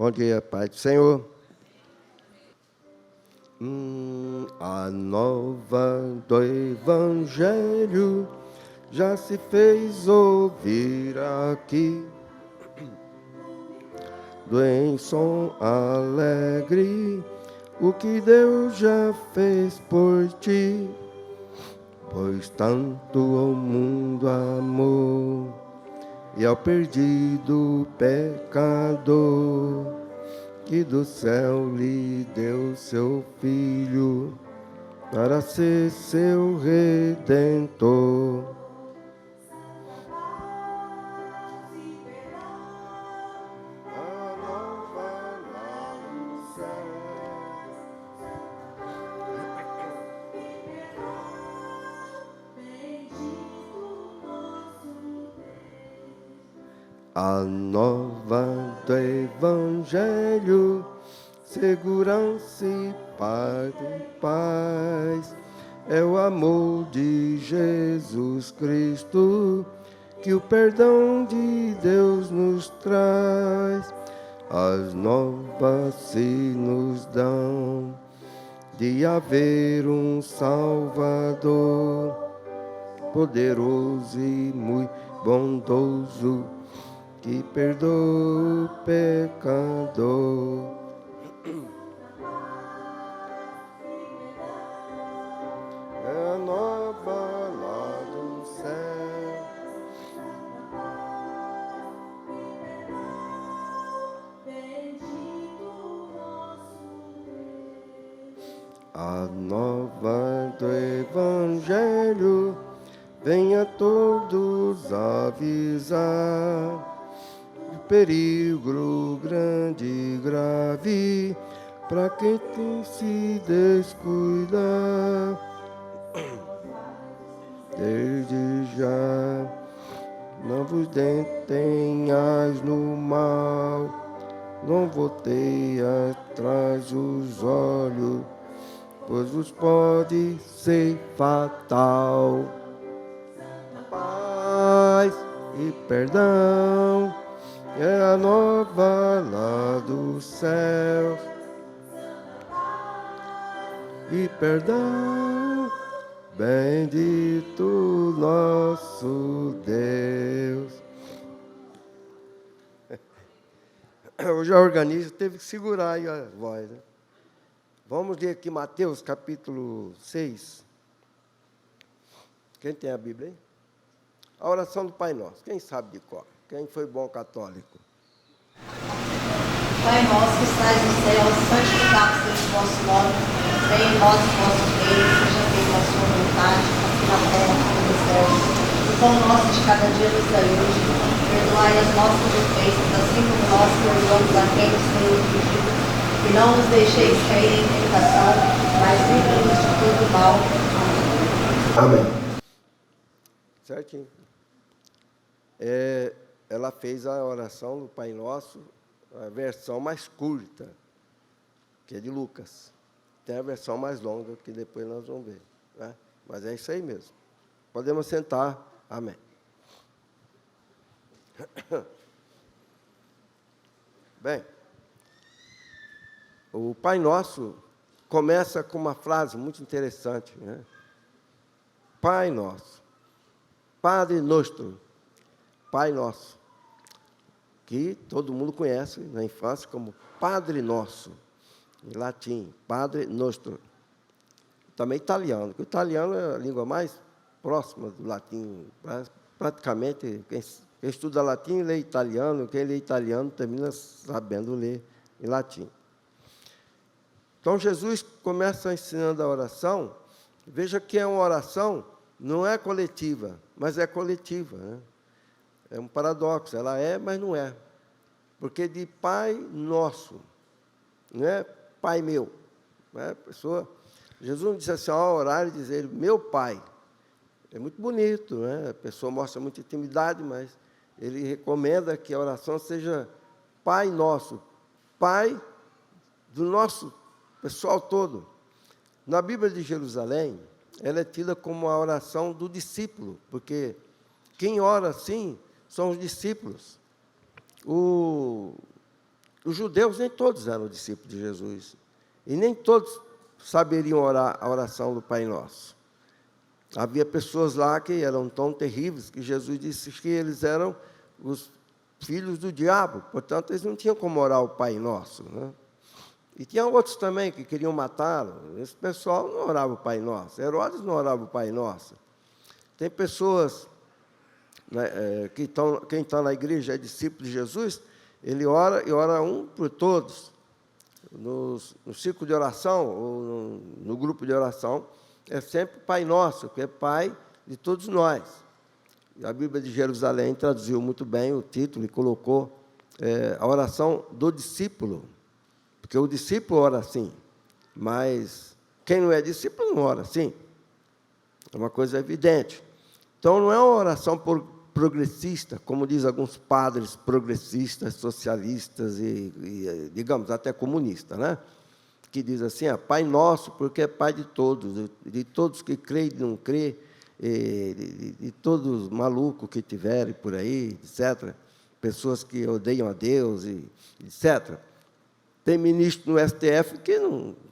Bom dia, Pai do Senhor. A nova do Evangelho já se fez ouvir aqui, em som alegre, o que Deus já fez por ti, pois tanto ao mundo amou e ao perdido pecador, que do céu lhe deu seu Filho, para ser seu Redentor. A nova do Evangelho, segurança e paz, é o amor de Jesus Cristo, que o perdão de Deus nos traz. As novas se nos dão de haver um Salvador, poderoso e muito bondoso, que perdoa o pecador. É a nova lá do céu. A nova do Evangelho vem a todos avisar o perigo grande e grave para quem se descuidar. Desde já não vos detenhais no mal, não voltei atrás os olhos, pois vos pode ser fatal. Paz e perdão é a nova lá do céu. E perdão, bendito nosso Deus. Hoje a organista teve que segurar aí a voz, né? Vamos ler aqui Mateus capítulo 6. Quem tem a Bíblia aí? A oração do Pai Nosso. Quem sabe de cor? Quem foi bom católico? Pai nosso que estais no céu, santificado seja o vosso nome. Venha em nós o vosso reino, seja feita a sua vontade, assim na terra como nos céus. O pão nosso de cada dia nos dai hoje. Perdoai as nossas ofensas, assim como nós perdoamos a quem nos tem ofendido. E não nos deixeis cair em tentação, mas livra-nos de todo mal. Amém. Certinho. Ela fez a oração do Pai Nosso, a versão mais curta, que é de Lucas. Tem a versão mais longa, que depois nós vamos ver, né? Mas é isso aí mesmo. Podemos sentar. Amém. Bem, o Pai Nosso começa com uma frase muito interessante, né? Pai Nosso, Padre Nostro, Pai Nosso, que todo mundo conhece na infância como Padre Nosso, em latim, Padre Nostro. Também italiano, porque o italiano é a língua mais próxima do latim. Praticamente, quem estuda latim lê italiano, quem lê italiano termina sabendo ler em latim. Então, Jesus começa ensinando a oração. Veja que é uma oração, não é coletiva, mas é coletiva, né? É um paradoxo, ela é, mas não é. Porque de Pai Nosso, não é Pai meu. Não é? Jesus não disse assim, ao orar e dizer, meu Pai. É muito bonito, né? A pessoa mostra muita intimidade, mas ele recomenda que a oração seja Pai Nosso, Pai do nosso pessoal todo. Na Bíblia de Jerusalém, ela é tida como a oração do discípulo, porque quem ora assim são os discípulos. O os judeus nem todos eram discípulos de Jesus. E nem todos saberiam orar a oração do Pai Nosso. Havia pessoas lá que eram tão terríveis que Jesus disse que eles eram os filhos do diabo. Portanto, eles não tinham como orar o Pai Nosso, né? E tinha outros também que queriam matá-lo. Esse pessoal não orava o Pai Nosso. Herodes não orava o Pai Nosso. Tem pessoas, né, quem está na igreja é discípulo de Jesus, ele ora e ora um por todos. No círculo de oração, ou no grupo de oração, é sempre Pai Nosso, que é Pai de todos nós. A Bíblia de Jerusalém traduziu muito bem o título e colocou a oração do discípulo. Porque o discípulo ora assim, mas quem não é discípulo não ora assim. É uma coisa evidente. Então, não é uma oração progressista, como diz alguns padres progressistas, socialistas e digamos, até comunistas, né? Que diz assim, Pai Nosso, porque é Pai de todos que creem e não creem, de todos os malucos que tiverem por aí, etc. Pessoas que odeiam a Deus, etc. Tem ministro no STF que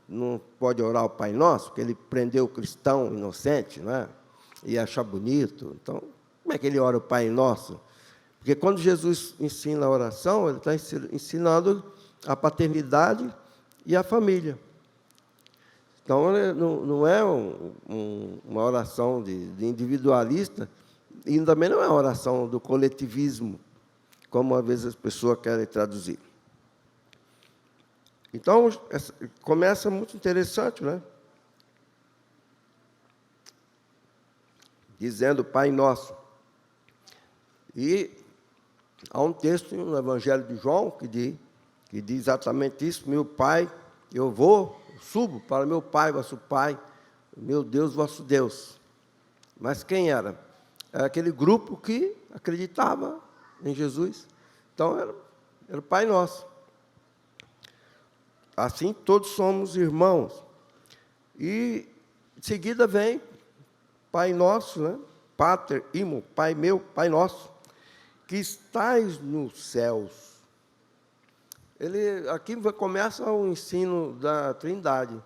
não pode orar o Pai Nosso, porque ele prendeu o cristão inocente, né? E achar bonito. Então, como é que ele ora o Pai Nosso? Porque quando Jesus ensina a oração, ele está ensinando a paternidade e a família. Então, não é uma oração de individualista, e também não é uma oração do coletivismo, como às vezes as pessoas querem traduzir. Então, começa muito interessante, né? Dizendo Pai Nosso. E há um texto no Evangelho de João que diz exatamente isso: meu Pai, subo para meu Pai, vosso Pai, meu Deus, vosso Deus. Mas quem era? Era aquele grupo que acreditava em Jesus. Então, era o Pai Nosso. Assim, todos somos irmãos. E, em seguida, vem Pai Nosso, né? Pater, imo, Pai meu, Pai Nosso, que estais nos céus. Aqui começa o ensino da Trindade.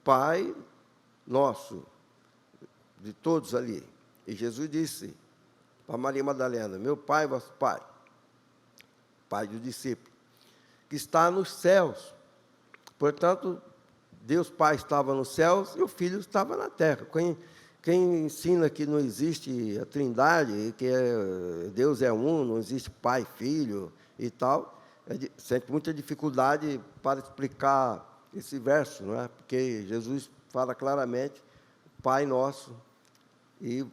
Pai Nosso, de todos ali. E Jesus disse para Maria Madalena, meu Pai, vosso Pai, Pai do discípulo, que está nos céus. Portanto, Deus Pai estava nos céus e o Filho estava na terra. Quem ensina que não existe a Trindade, que Deus é um, não existe Pai, Filho e tal, sente muita dificuldade para explicar esse verso, não é? Porque Jesus fala claramente, Pai Nosso, e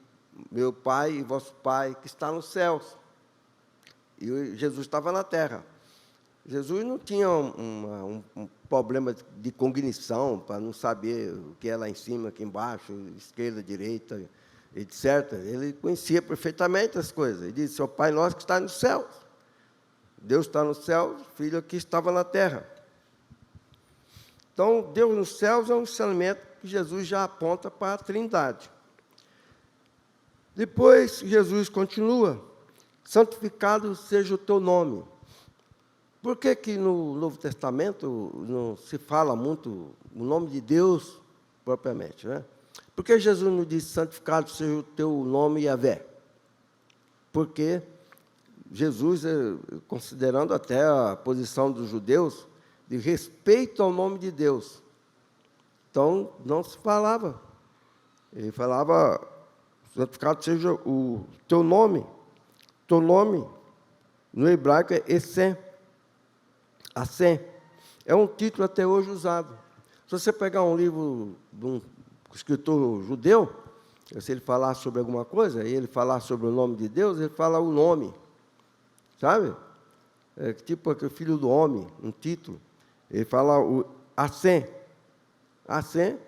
meu Pai e vosso Pai, que está nos céus. E Jesus estava na terra. Jesus não tinha um problema de cognição para não saber o que é lá em cima, aqui embaixo, esquerda, direita, etc. Ele conhecia perfeitamente as coisas. Ele disse, ó Pai Nosso que está nos céus. Deus está no céu, o Filho aqui estava na terra. Então, Deus nos céus é um ensinamento que Jesus já aponta para a Trindade. Depois, Jesus continua, santificado seja o teu nome. Por que no Novo Testamento não se fala muito o nome de Deus propriamente, né? Por que Jesus não diz santificado seja o teu nome, Yahvé? Porque Jesus, considerando até a posição dos judeus, de respeito ao nome de Deus. Então, não se falava. Ele falava, santificado seja o teu nome. Teu nome, no hebraico, é Essem. Assim, é um título até hoje usado. Se você pegar um livro de um escritor judeu, se ele falar sobre alguma coisa, e ele falar sobre o nome de Deus, ele fala o nome. Sabe? É tipo aquele filho do homem, um título. Ele fala o Assim. Assim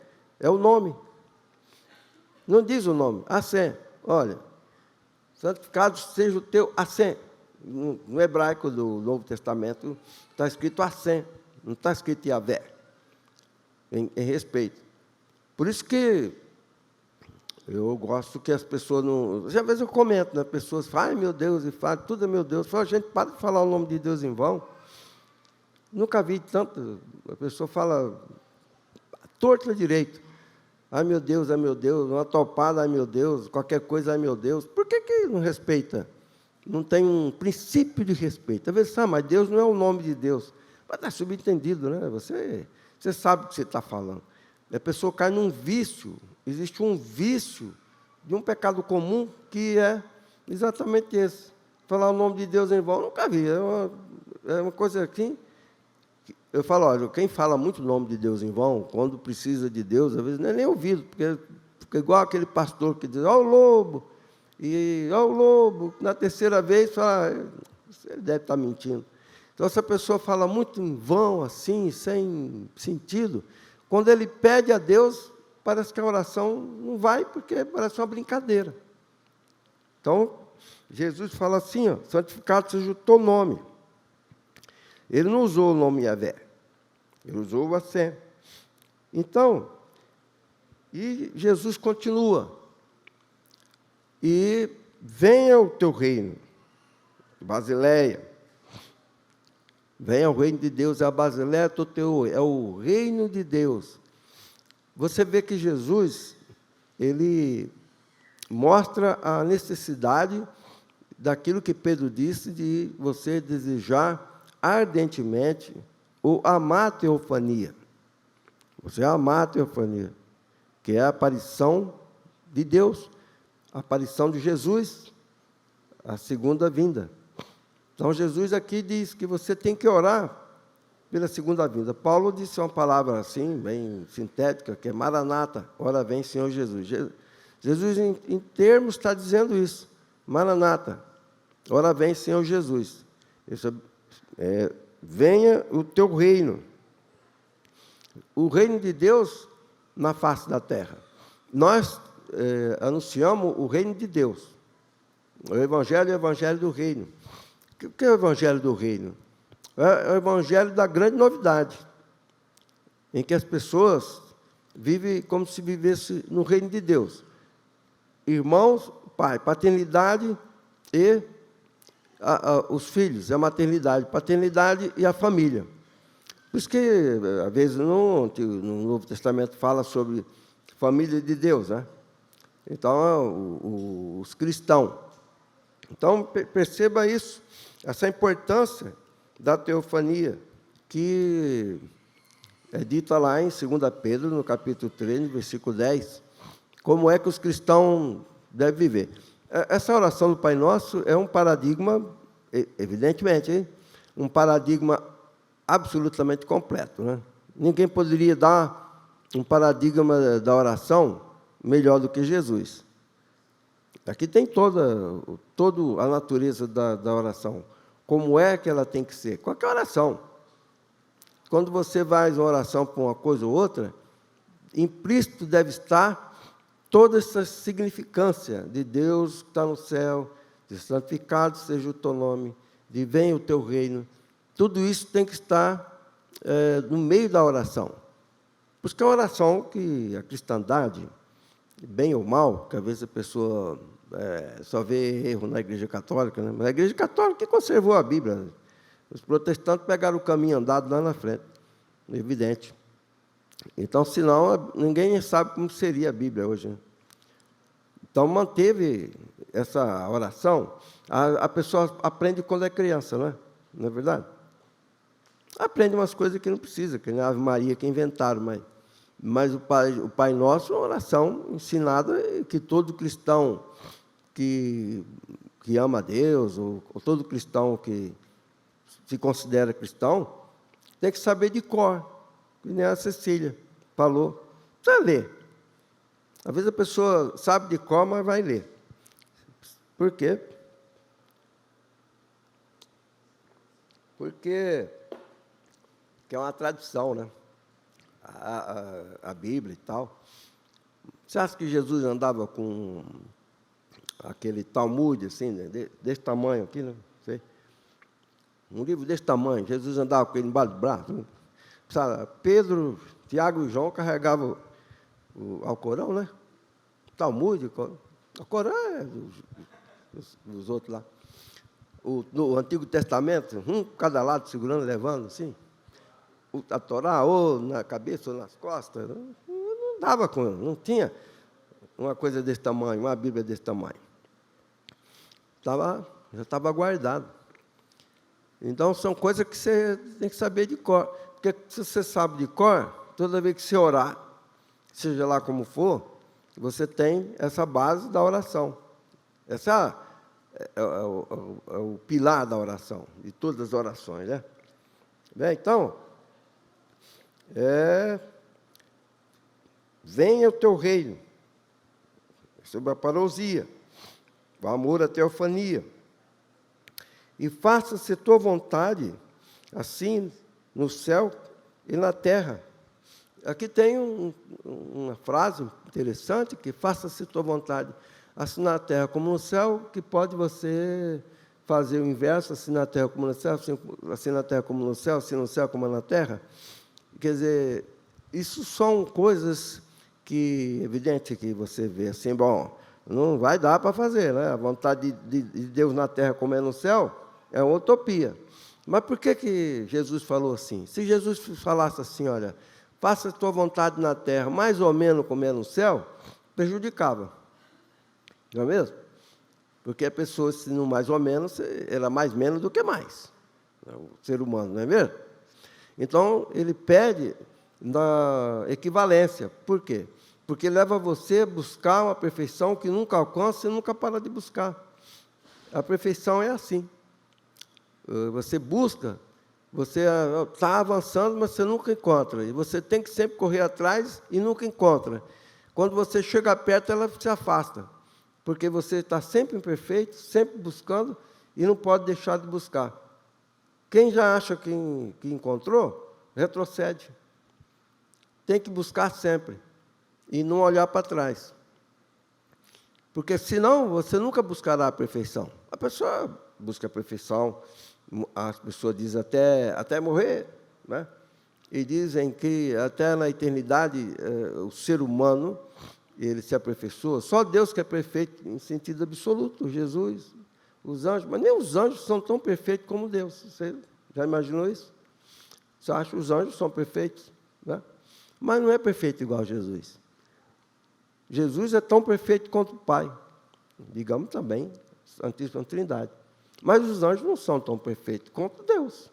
é o nome. Não diz o nome. Assim. Olha, santificado seja o teu Assim. No hebraico do Novo Testamento está escrito Assim, não está escrito Yahvé, em respeito. Por isso que eu gosto que as pessoas não... Às vezes eu comento, né? As pessoas falam, ai meu Deus, e falam, tudo é meu Deus. Eu falo, gente, para de falar o nome de Deus em vão. Nunca vi tanto. A pessoa fala torta direito. Ai, meu Deus, uma topada, ai, meu Deus, qualquer coisa, ai, meu Deus. Por que não respeita? Não tem um princípio de respeito. Às vezes, mas Deus não é o nome de Deus. Mas está subentendido, né? Você sabe o que você está falando. A pessoa cai num vício. Existe um vício de um pecado comum que é exatamente esse. Falar o nome de Deus em vão, nunca vi. É uma coisa assim. Eu falo, olha, quem fala muito o nome de Deus em vão, quando precisa de Deus, às vezes não é nem ouvido, porque fica igual aquele pastor que diz, ó o lobo, e ó o lobo, na terceira vez, fala, ele deve estar mentindo. Então, essa pessoa fala muito em vão, assim, sem sentido, quando ele pede a Deus, parece que a oração não vai, porque parece uma brincadeira. Então, Jesus fala assim, ó, santificado seja o teu nome. Ele não usou o nome Yahvé, ele usou o Assé. Então, e Jesus continua. E venha o teu reino, Basileia. Venha o reino de Deus, é a Basileia, é o reino de Deus. Você vê que Jesus, ele mostra a necessidade daquilo que Pedro disse, de você desejar ardentemente ou amar a teofania. Você amar a teofania, que é a aparição de Deus, a aparição de Jesus, a segunda vinda. Então, Jesus aqui diz que você tem que orar pela segunda vinda. Paulo disse uma palavra assim, bem sintética, que é Maranata, ora vem Senhor Jesus. Jesus, em termos, está dizendo isso. Maranata, ora vem Senhor Jesus. Isso venha o teu reino. O reino de Deus na face da terra. Nós anunciamos o reino de Deus. O Evangelho é o Evangelho do reino. O que é o Evangelho do reino? É o Evangelho da grande novidade, em que as pessoas vivem como se vivesse no reino de Deus. Irmãos, pai, paternidade e os filhos, a maternidade, paternidade e a família. Por isso que, às vezes, no Novo Testamento fala sobre família de Deus, né? Então, os cristãos. Então, perceba isso, essa importância da teofania, que é dita lá em 2 Pedro, no capítulo 3, no versículo 10, como é que os cristãos devem viver. Essa oração do Pai Nosso é um paradigma, evidentemente, hein? Um paradigma absolutamente completo, né? Ninguém poderia dar um paradigma da oração melhor do que Jesus. Aqui tem toda a natureza da oração. Como é que ela tem que ser? Qualquer oração. Quando você faz uma oração para uma coisa ou outra, implícito deve estar toda essa significância de Deus que está no céu, de santificado seja o teu nome, de venha o teu reino. Tudo isso tem que estar no meio da oração. Por isso que a oração que a cristandade, bem ou mal, que às vezes a pessoa só vê erro na Igreja Católica, né? Mas a Igreja Católica que conservou a Bíblia. Os protestantes pegaram o caminho andado lá na frente, evidente. Então, senão, ninguém sabe como seria a Bíblia hoje, né? Então, manteve essa oração. A pessoa aprende quando é criança, não é verdade? Aprende umas coisas que não precisa, que nem a Ave Maria que inventaram, mas o Pai Nosso é uma oração ensinada que todo cristão que ama a Deus, ou todo cristão que se considera cristão, tem que saber de cor, que nem a Cecília falou. Precisa ler. Às vezes a pessoa sabe de cor, mas vai ler. Por quê? Porque é uma tradição, né? A Bíblia e tal. Você acha que Jesus andava com aquele Talmud, assim, né? Desse tamanho aqui, né? Sei. Um livro desse tamanho, Jesus andava com ele embaixo do braço. Né? Sabe, Pedro, Tiago e João carregavam o Alcorão, né? Talmud, o Corão é dos outros lá. No Antigo Testamento, cada lado segurando, levando, assim. a Torá, ou na cabeça, ou nas costas. Não dava com ele, não tinha uma coisa desse tamanho, uma Bíblia desse tamanho. Já estava guardado. Então, são coisas que você tem que saber de cor. Porque se você sabe de cor, toda vez que você orar, seja lá como for, você tem essa base da oração. Essa é o pilar da oração, de todas as orações, né? Bem, então, venha o teu reino, sobre a parousia, o amor, a teofania, e faça-se tua vontade, assim, no céu e na terra. Aqui tem uma frase interessante, que faça-se tua vontade, assim na terra como no céu, que pode você fazer o inverso, assim na terra como no céu, assim na terra como no céu, assim no céu como na terra. Quer dizer, isso são coisas que, evidente que você vê assim, bom, não vai dar para fazer, né? A vontade de Deus na terra como é no céu é uma utopia. Mas por que Jesus falou assim? Se Jesus falasse assim, olha, faça a tua vontade na terra, mais ou menos como é no céu, prejudicava. Não é mesmo? Porque a pessoa, se não mais ou menos, era mais menos do que mais. O ser humano, não é mesmo? Então, ele pede na equivalência. Por quê? Porque leva você a buscar uma perfeição que nunca alcança e nunca para de buscar. A perfeição é assim. Você busca, você está avançando, mas você nunca encontra. E você tem que sempre correr atrás e nunca encontra. Quando você chega perto, ela se afasta. Porque você está sempre imperfeito, sempre buscando, e não pode deixar de buscar. Quem já acha que encontrou, retrocede. Tem que buscar sempre, e não olhar para trás. Porque, senão, você nunca buscará a perfeição. A pessoa busca a perfeição, as pessoas dizem até morrer, né? E dizem que até na eternidade o ser humano, ele se aperfeiçoa. Só Deus que é perfeito em sentido absoluto, Jesus, os anjos. Mas nem os anjos são tão perfeitos como Deus. Você já imaginou isso? Você acha que os anjos são perfeitos, né? Mas não é perfeito igual a Jesus. Jesus é tão perfeito quanto o Pai. Digamos também, Santíssima Trindade. Mas os anjos não são tão perfeitos quanto Deus.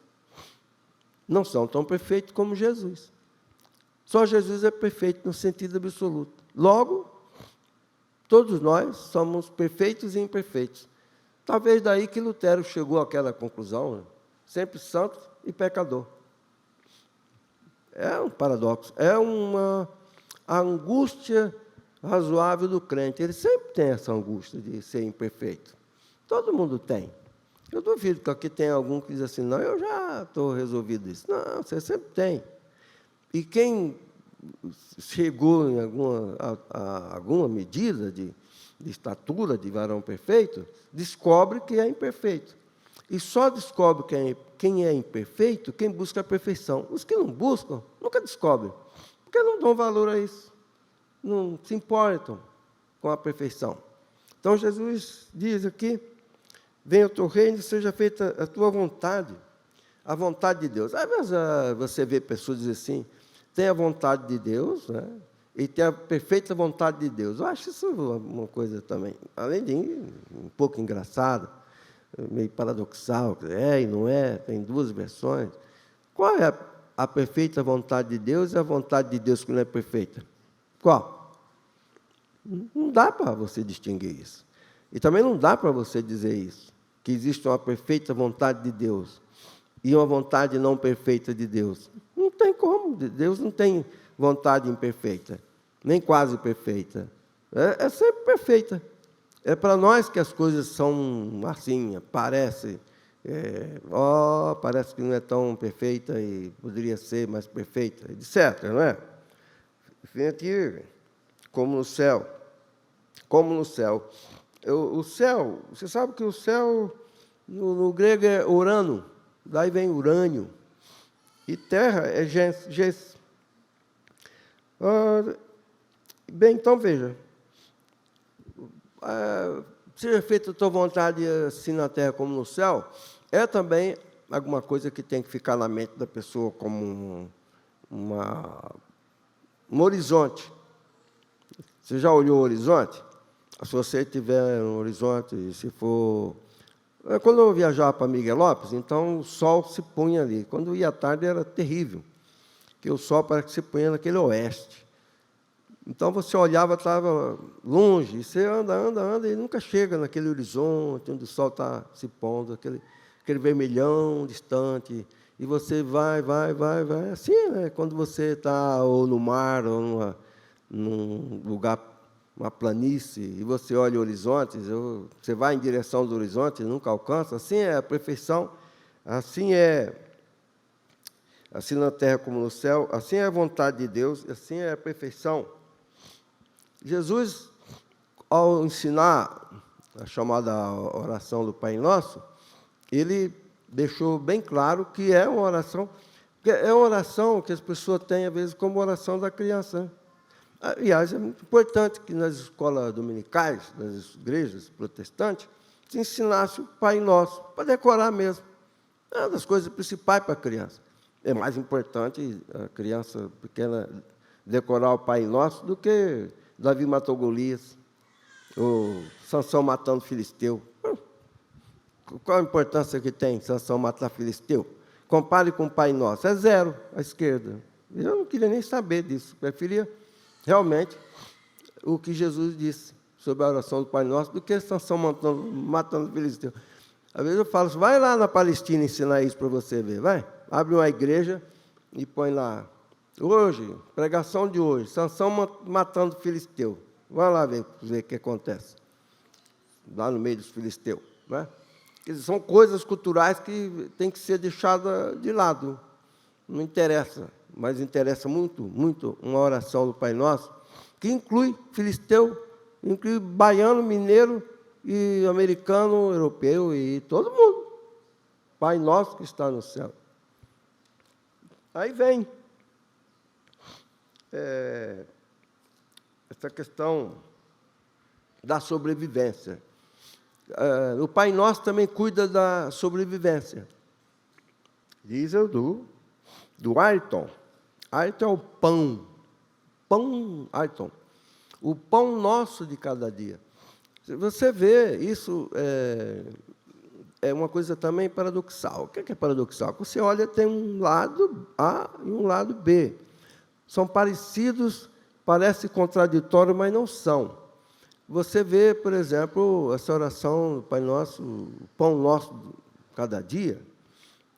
Não são tão perfeitos como Jesus. Só Jesus é perfeito no sentido absoluto. Logo, todos nós somos perfeitos e imperfeitos. Talvez daí que Lutero chegou àquela conclusão, né? Sempre santo e pecador. É um paradoxo, é uma angústia razoável do crente. Ele sempre tem essa angústia de ser imperfeito. Todo mundo tem. Eu duvido que aqui tem algum que diz assim, não, eu já estou resolvido isso. Não, você sempre tem. E quem chegou em alguma medida de estatura de varão perfeito, descobre que é imperfeito. E só descobre quem é imperfeito quem busca a perfeição. Os que não buscam, nunca descobrem, porque não dão valor a isso. Não se importam com a perfeição. Então, Jesus diz aqui, venha o teu reino e seja feita a tua vontade, a vontade de Deus. Às vezes você vê pessoas dizer assim, tem a vontade de Deus, né? E tem a perfeita vontade de Deus. Eu acho isso uma coisa também, além de um pouco engraçado, meio paradoxal, é e não é, tem duas versões. Qual é a perfeita vontade de Deus e a vontade de Deus que não é perfeita? Qual? Não dá para você distinguir isso. E também não dá para você dizer isso, que existe uma perfeita vontade de Deus e uma vontade não perfeita de Deus. Não tem como. Deus não tem vontade imperfeita, nem quase perfeita. É sempre perfeita. É para nós que as coisas são assim, parece que não é tão perfeita e poderia ser mais perfeita, etc., não é? Enfim, aqui, como no céu. Como no céu. O céu, você sabe que o céu, no grego é urano, daí vem urânio. E terra é gens. Bem, então veja. Seja feita a tua vontade assim na terra como no céu, é também alguma coisa que tem que ficar na mente da pessoa como um horizonte. Você já olhou o horizonte? Se você tiver um horizonte, se for... Quando eu viajava para Miguel Lopes, então o sol se punha ali. Quando ia à tarde era terrível, porque o sol parece que se punha naquele oeste. Então você olhava, estava longe, e você anda, e nunca chega naquele horizonte onde o sol está se pondo, aquele vermelhão distante, e você vai. Assim, né? Quando você está ou no mar, ou num lugar, uma planície, e você olha horizontes, você vai em direção do horizonte e nunca alcança, assim é a perfeição, assim na terra como no céu, assim é a vontade de Deus, assim é a perfeição. Jesus, ao ensinar a chamada oração do Pai Nosso, ele deixou bem claro que é uma oração, porque é uma oração que as pessoas têm, às vezes, como oração da criança, né? Aliás, é muito importante que nas escolas dominicais, nas igrejas protestantes, se ensinasse o Pai Nosso, para decorar mesmo. É uma das coisas principais para a criança. É mais importante a criança pequena decorar o Pai Nosso do que Davi matou Golias, ou Sansão matando Filisteu. Qual a importância que tem Sansão matar Filisteu? Compare com o Pai Nosso. É zero à esquerda. Eu não queria nem saber disso. Preferia realmente o que Jesus disse sobre a oração do Pai Nosso do que Sansão matando Filisteu. Às vezes eu falo assim, vai lá na Palestina ensinar isso para você ver. Vai, abre uma igreja e põe lá. Hoje, pregação de hoje, Sansão matando Filisteu. Vai lá ver o que acontece. Lá no meio dos filisteus. Né? São coisas culturais que têm que ser deixadas de lado. Não interessa, mas interessa muito, muito uma oração do Pai Nosso, que inclui filisteu, inclui baiano, mineiro, e americano, europeu, e todo mundo. Pai Nosso que está no céu. Aí vem essa questão da sobrevivência. O Pai Nosso também cuida da sobrevivência. Diz do Ayrton. Ayrton é o pão. Pão, Ayrton. O pão nosso de cada dia. Você vê, isso é uma coisa também paradoxal. O que é paradoxal? Você olha, tem um lado A e um lado B. São parecidos, parece contraditório, mas não são. Você vê, por exemplo, essa oração do Pai Nosso, o pão nosso de cada dia,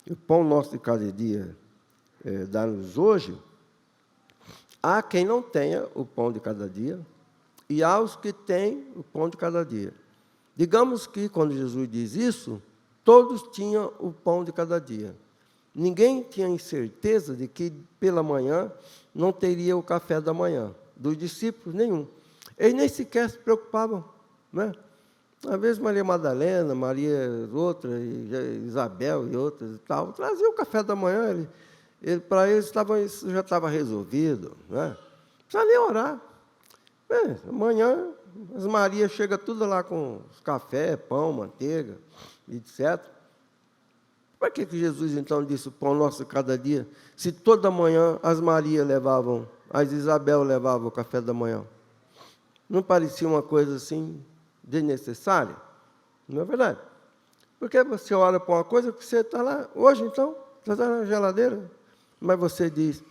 o pão nosso de cada dia dá-nos hoje. Há quem não tenha o pão de cada dia, e há os que têm o pão de cada dia. Digamos que, quando Jesus diz isso, todos tinham o pão de cada dia. Ninguém tinha certeza de que, pela manhã, não teria o café da manhã. Dos discípulos, nenhum. Eles nem sequer se preocupavam. Né? Às vezes, Maria Madalena, Maria outra, Isabel e outras e tal, traziam o café da manhã. Para eles, isso já estava resolvido. Né? Não precisa nem orar. Amanhã, as Marias chegam tudo lá com café, pão, manteiga, etc. Para que Jesus, então, disse o pão nosso cada dia, se toda manhã as Marias levavam, as Isabel levavam o café da manhã? Não parecia uma coisa assim desnecessária? Não é verdade? Porque você olha para uma coisa que você está lá, hoje, então, está na geladeira, mas você diz,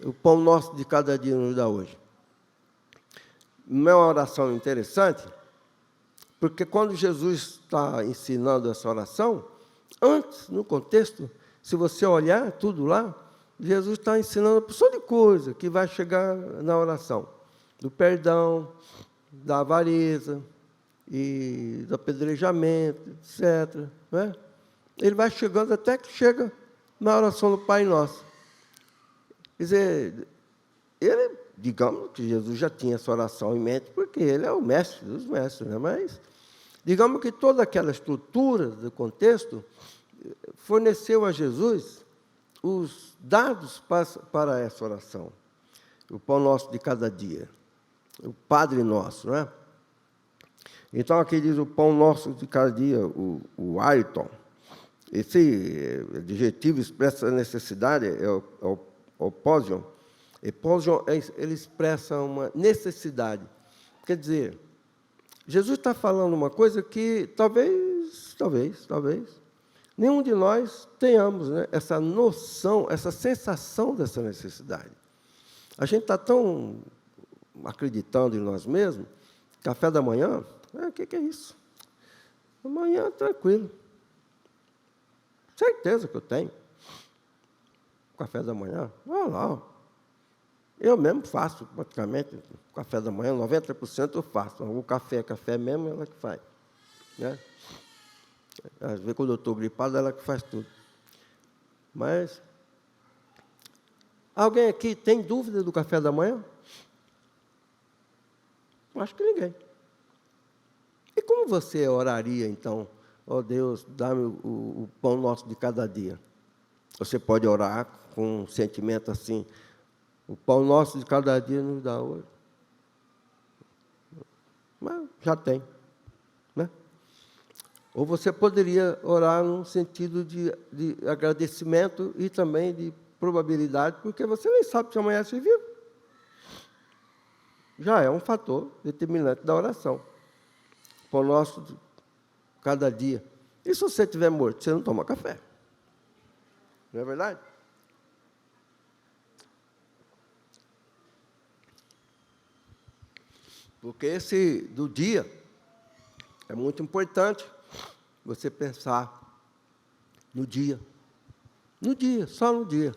o pão nosso de cada dia nos dá hoje. Não é uma oração interessante? Porque quando Jesus está ensinando essa oração, antes, no contexto, se você olhar tudo lá, Jesus está ensinando a pessoa de coisa que vai chegar na oração. Do perdão, da avareza, e do apedrejamento, etc. Né? Ele vai chegando até que chega na oração do Pai Nosso. Quer dizer, digamos que Jesus já tinha essa oração em mente, porque ele é o mestre dos mestres, né? Mas digamos que toda aquela estrutura do contexto forneceu a Jesus os dados para essa oração. O pão nosso de cada dia. O Padre Nosso, não é? Então, aqui diz o pão nosso de cada dia, o Ayrton. Esse adjetivo expressa a necessidade, é o opposion. Opposion, ele expressa uma necessidade. Quer dizer, Jesus está falando uma coisa que talvez, nenhum de nós tenhamos, né, essa noção, essa sensação dessa necessidade. A gente está tão acreditando em nós mesmos, café da manhã, o que é isso? Amanhã, tranquilo. Certeza que eu tenho. Café da manhã, não. Eu mesmo faço, praticamente, café da manhã, 90% eu faço. O café mesmo, ela que faz. Né? Às vezes, quando eu estou gripado, ela que faz tudo. Mas, alguém aqui tem dúvida do café da manhã? Acho que ninguém. E como você oraria, então? Ó Deus, dá-me o pão nosso de cada dia. Você pode orar com um sentimento assim, o pão nosso de cada dia nos dá hoje. Mas já tem. Né? Ou você poderia orar num sentido de agradecimento e também de probabilidade, porque você nem sabe se amanhã você vive. Já é um fator determinante da oração. Pão nosso de cada dia. E se você estiver morto, você não toma café. Não é verdade? Porque esse do dia é muito importante você pensar no dia. No dia, só no dia.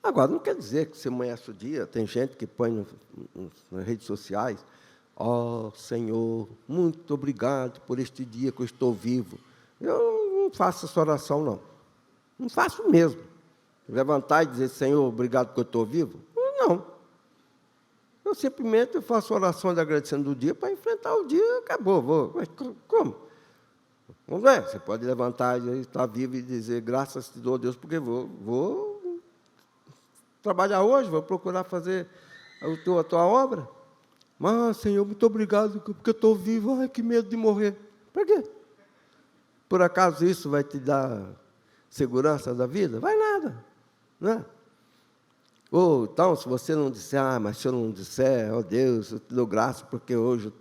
Agora, não quer dizer que você amanhece o dia. Tem gente que põe nas redes sociais, ó Senhor, muito obrigado por este dia que eu estou vivo. Eu não faço essa oração, não. Não faço mesmo. Levantar e dizer, Senhor, obrigado porque eu estou vivo? Não. Eu simplesmente faço oração de agradecendo do dia para enfrentar o dia, acabou. Mas como? Não é? Você pode levantar e estar vivo e dizer, graças te dou, Deus, porque vou trabalhar hoje, vou procurar fazer a tua obra. Mas, Senhor, muito obrigado, porque eu estou vivo. Ai, que medo de morrer. Por quê? Por acaso isso vai te dar segurança da vida? Vai nada. Né? Ou então, se você não disser, mas se eu não disser, ó Deus, eu te dou graça, porque hoje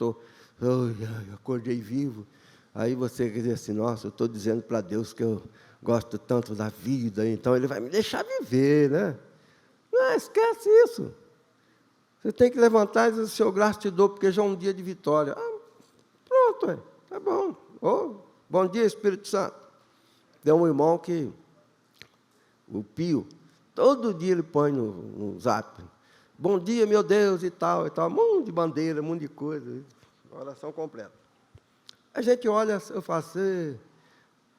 eu acordei vivo. Aí você quer dizer assim, nossa, eu estou dizendo para Deus que eu gosto tanto da vida, então Ele vai me deixar viver, né? Não, esquece isso. Você tem que levantar e dizer, Senhor, graça te dou, porque já é um dia de vitória. Pronto, tá bom. Bom dia, Espírito Santo. Tem um irmão que, o Pio, todo dia ele põe no zap. Bom dia, meu Deus, e tal. Um monte de bandeira, um monte de coisa. Oração completa. A gente olha, eu faço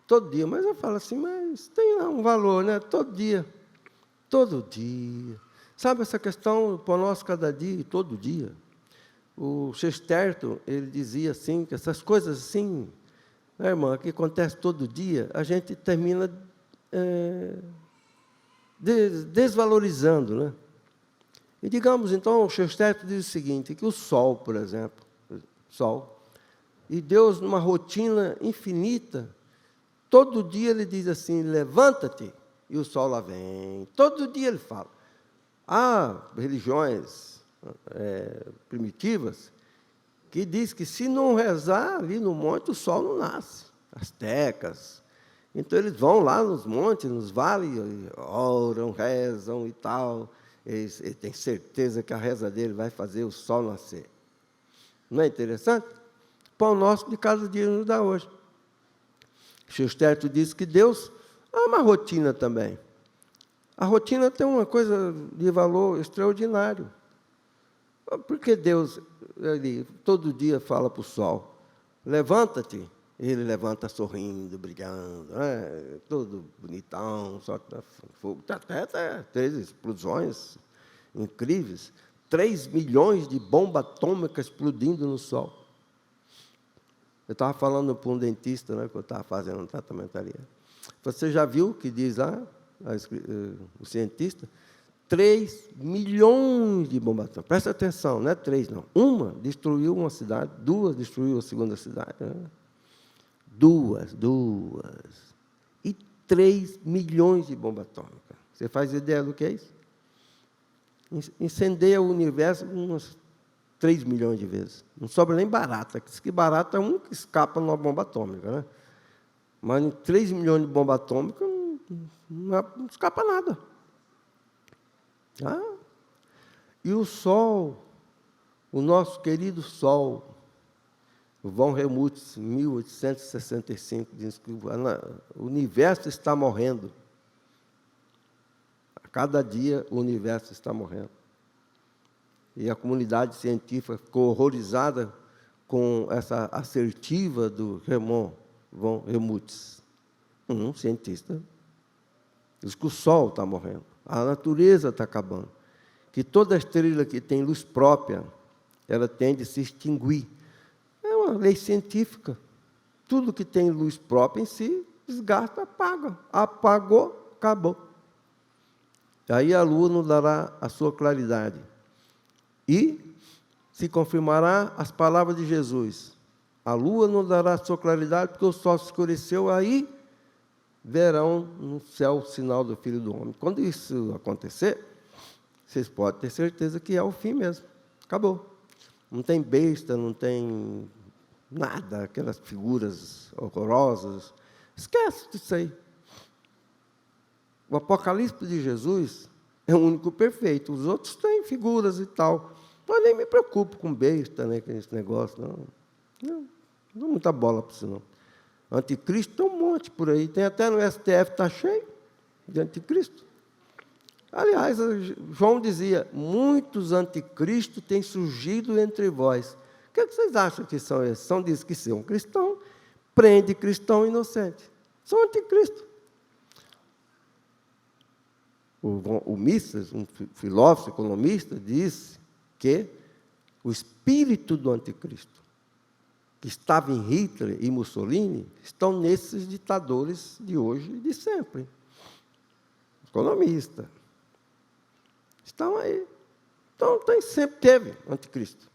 todo dia, mas eu falo assim, mas tem lá um valor, né? Todo dia. Sabe essa questão, por nós cada dia e todo dia? O Chesterton, ele dizia assim, que essas coisas assim, né, irmã, que acontece todo dia, a gente termina desvalorizando, né? E digamos, então, o Chesterton diz o seguinte, que o sol, por exemplo, e Deus, numa rotina infinita, todo dia ele diz assim, levanta-te, e o sol lá vem. Todo dia ele fala. Há religiões primitivas que diz que se não rezar ali no monte, o sol não nasce. Astecas. Então, eles vão lá nos montes, nos vales, oram, rezam e tal. Eles têm certeza que a reza dele vai fazer o sol nascer. Não é interessante? Pão nosso de cada dia nos dá hoje. Chesterton diz que Deus há uma rotina também. A rotina tem uma coisa de valor extraordinário. Porque Deus, ele, todo dia fala para o sol, levanta-te. Ele levanta sorrindo, brilhando, todo bonitão, solta fogo. Até 3 explosões incríveis. 3 milhões de bombas atômicas explodindo no sol. Eu estava falando para um dentista, né, que eu estava fazendo um tratamento ali. Você já viu o que diz lá, o cientista? 3 milhões de bombas atômicas. Presta atenção, não é 3, não. Uma destruiu uma cidade, 2 destruiu a segunda cidade. Né? Duas. E 3 milhões de bombas atômicas. Você faz ideia do que é isso? Incendeia o universo umas 3 milhões de vezes. Não sobra nem barata. Diz que barata é um que escapa numa bomba atômica, né? Mas em 3 milhões de bombas atômicas não escapa nada. Ah? E o Sol, o nosso querido Sol, o von Helmholtz, em 1865, diz que o universo está morrendo. A cada dia o universo está morrendo. E a comunidade científica ficou horrorizada com essa assertiva do Hermann von Helmholtz, um cientista. Diz que o Sol está morrendo, a natureza está acabando, que toda estrela que tem luz própria, ela tende a se extinguir. É uma lei científica. Tudo que tem luz própria em si, desgasta, apaga. Apagou, acabou. Aí a lua não dará a sua claridade. E se confirmará as palavras de Jesus. A lua não dará a sua claridade, porque o sol se escureceu, aí verão no céu o sinal do Filho do Homem. Quando isso acontecer, vocês podem ter certeza que é o fim mesmo. Acabou. Não tem besta, não tem nada, aquelas figuras horrorosas. Esquece disso aí. O Apocalipse de Jesus é o único perfeito. Os outros têm figuras e tal. Mas nem me preocupo com besta, né, com esse negócio. Não dou muita bola para isso, não. Anticristo tem um monte por aí. Tem até no STF, está cheio de anticristo. Aliás, João dizia, muitos anticristos têm surgido entre vós. O que vocês acham que são esses? São diz que são cristão, prende cristão inocente. São anticristos. O Mises, um filósofo economista, disse que o espírito do anticristo, que estava em Hitler e Mussolini, estão nesses ditadores de hoje e de sempre. Economista. Estão aí. Então, sempre teve anticristo.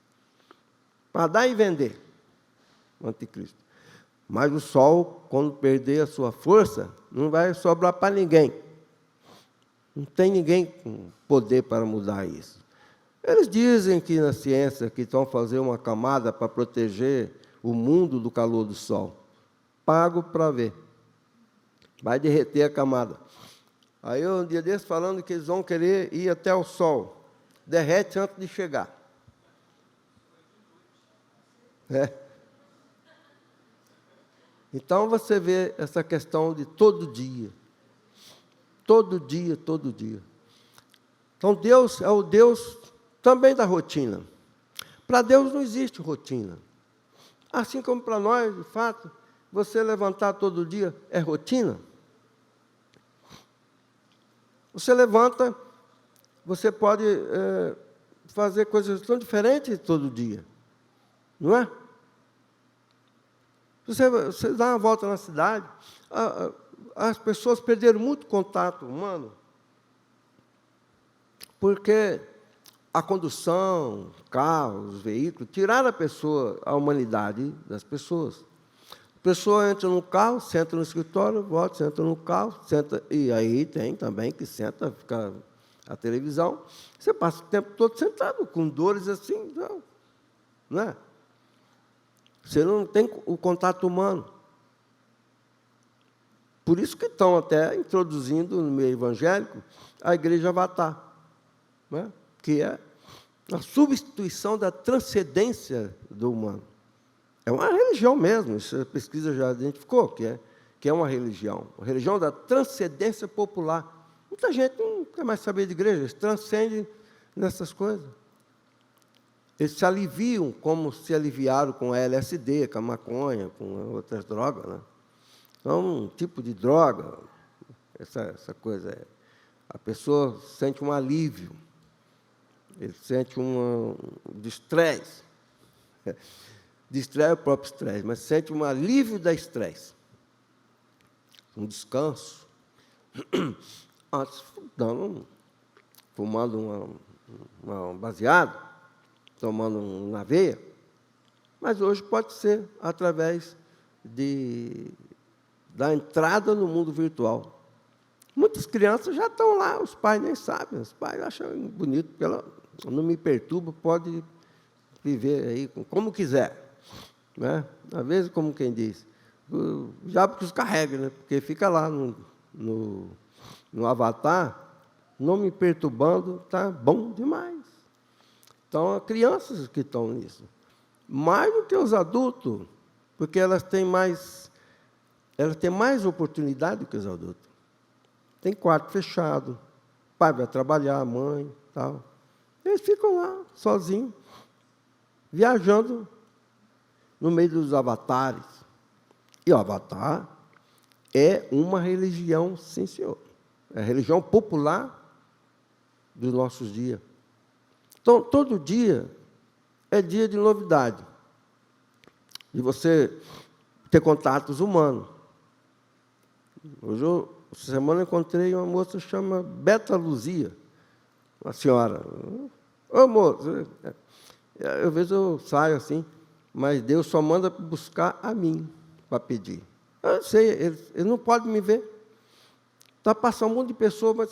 Para dar e vender o anticristo. Mas o sol, quando perder a sua força, não vai sobrar para ninguém. Não tem ninguém com poder para mudar isso. Eles dizem que na ciência que estão fazendo uma camada para proteger o mundo do calor do sol. Pago para ver. Vai derreter a camada. Aí eu, um dia desses, falando que eles vão querer ir até o sol. Derrete antes de chegar. Então, você vê essa questão de todo dia. Todo dia, todo dia. Então, Deus é o Deus também da rotina. Para Deus não existe rotina. Assim como para nós, de fato, você levantar todo dia é rotina. Você levanta, você pode fazer coisas tão diferentes todo dia. Não é? Você dá uma volta na cidade, as pessoas perderam muito contato humano, porque a condução, carros, veículos, tiraram a humanidade das pessoas. A pessoa entra no carro, senta no escritório, volta, senta no carro, senta, e aí tem também que senta, fica a televisão. Você passa o tempo todo sentado, com dores assim, não é? Você não tem o contato humano. Por isso que estão até introduzindo no meio evangélico a igreja avatar, não é? Que é a substituição da transcendência do humano. É uma religião mesmo, isso a pesquisa já identificou, que é uma religião da transcendência popular. Muita gente não quer mais saber de igreja, eles transcendem nessas coisas. Eles se aliviam como se aliviaram com a LSD, com a maconha, com outras drogas, né? Então, um tipo de droga, essa coisa, a pessoa sente um alívio, ele sente de estresse, distrai o próprio estresse, mas sente um alívio da estresse, um descanso, fumando um baseado, tomando na veia, mas hoje pode ser através da entrada no mundo virtual. Muitas crianças já estão lá, os pais nem sabem, os pais acham bonito, porque ela não me perturba, pode viver aí como quiser. Né? Às vezes, como quem diz, o diabo que os carrega, né? Porque fica lá no avatar, não me perturbando, está bom demais. Então, crianças que estão nisso. Mais do que os adultos, porque elas têm mais oportunidade do que os adultos. Tem quarto fechado, pai vai trabalhar, mãe, tal. Eles ficam lá, sozinhos, viajando no meio dos avatares. E o avatar é uma religião, sim, senhor. É a religião popular dos nossos dias. Então, todo dia é dia de novidade. De você ter contatos humanos. Essa semana eu encontrei uma moça que chama Beta Luzia, uma senhora. Ô, moça, às vezes eu saio assim, mas Deus só manda buscar a mim para pedir. Eu sei, ele não pode me ver. Está passando um monte de pessoas, mas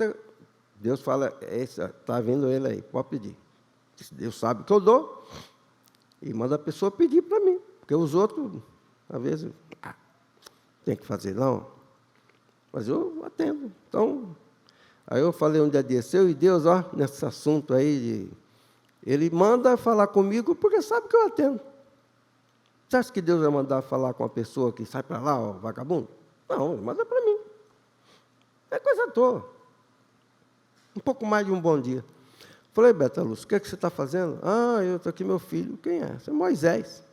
Deus fala, está vendo ele aí, pode pedir. Deus sabe que eu dou, e manda a pessoa pedir para mim, porque os outros, às vezes, tem que fazer, não. Mas eu atendo. Então, aí eu falei um dia desse, eu e Deus, nesse assunto aí, ele manda falar comigo, porque sabe que eu atendo. Você acha que Deus vai mandar falar com uma pessoa que sai para lá, vagabundo? Não, ele manda para mim. É coisa à toa. Um pouco mais de um bom dia. Falei, Beta Lúcia, o que é que você está fazendo? Eu estou aqui, meu filho. Quem é? Você é Moisés.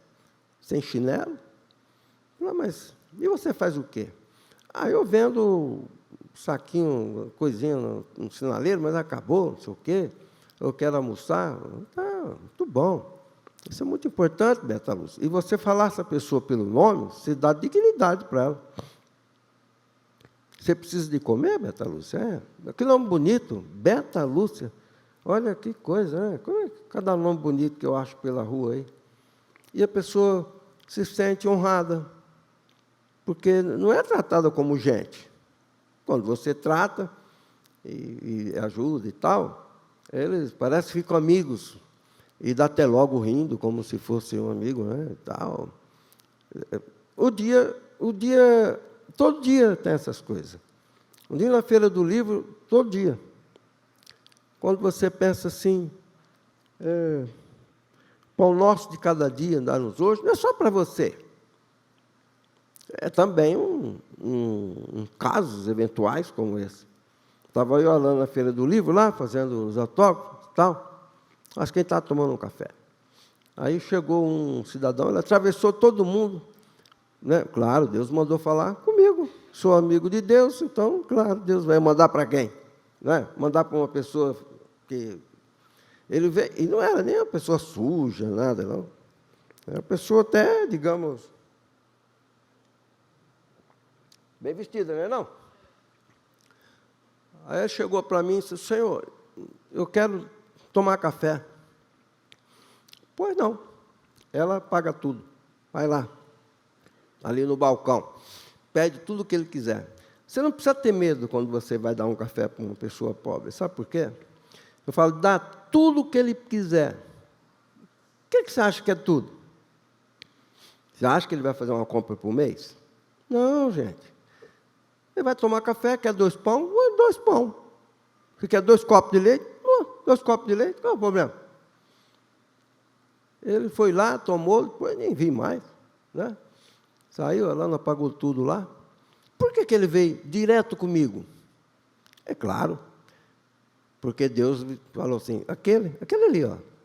Sem chinelo? Falei, mas e você faz o quê? Eu vendo saquinho, coisinha no sinaleiro, mas acabou, não sei o quê. Eu quero almoçar. Muito bom. Isso é muito importante, Beta Lúcia. E você falar essa pessoa pelo nome, você dá dignidade para ela. Você precisa de comer, Beta Lúcia? Que nome bonito, Beta Lúcia. Olha que coisa, né? Cada nome bonito que eu acho pela rua aí. E a pessoa se sente honrada, porque não é tratada como gente. Quando você trata e ajuda e tal, eles parecem que ficam amigos e dá até logo rindo, como se fosse um amigo, né? E tal. Todo dia tem essas coisas. Um dia na feira do livro, todo dia. Quando você pensa assim, pão nosso de cada dia, dar-nos hoje, não é só para você. É também casos eventuais como esse. Estava eu lá na feira do livro, lá, fazendo os autógrafos e tal. Acho que ele estava tomando um café. Aí chegou um cidadão, ele atravessou todo mundo. Né? Claro, Deus mandou falar comigo. Sou amigo de Deus, então, claro, Deus vai mandar para quem? Né? Mandar para uma pessoa que... Ele veio, e não era nem uma pessoa suja, nada, não. Era uma pessoa até, digamos, bem vestida, não é não? Aí ele chegou para mim e disse, Senhor, eu quero tomar café. Pois não. Ela paga tudo. Vai lá, ali no balcão. Pede tudo o que ele quiser. Você não precisa ter medo quando você vai dar um café para uma pessoa pobre. Sabe por quê? Eu falo, dá tudo o que ele quiser. O que você acha que é tudo? Você acha que ele vai fazer uma compra por mês? Não, gente. Ele vai tomar café, quer 2 pão? 2 pão. Você quer 2 copos de leite? 2 copos de leite, qual é o problema? Ele foi lá, tomou, depois nem vi mais. Né? Saiu lá, não apagou tudo lá. Por que ele veio direto comigo? É claro, porque Deus falou assim, aquele ali,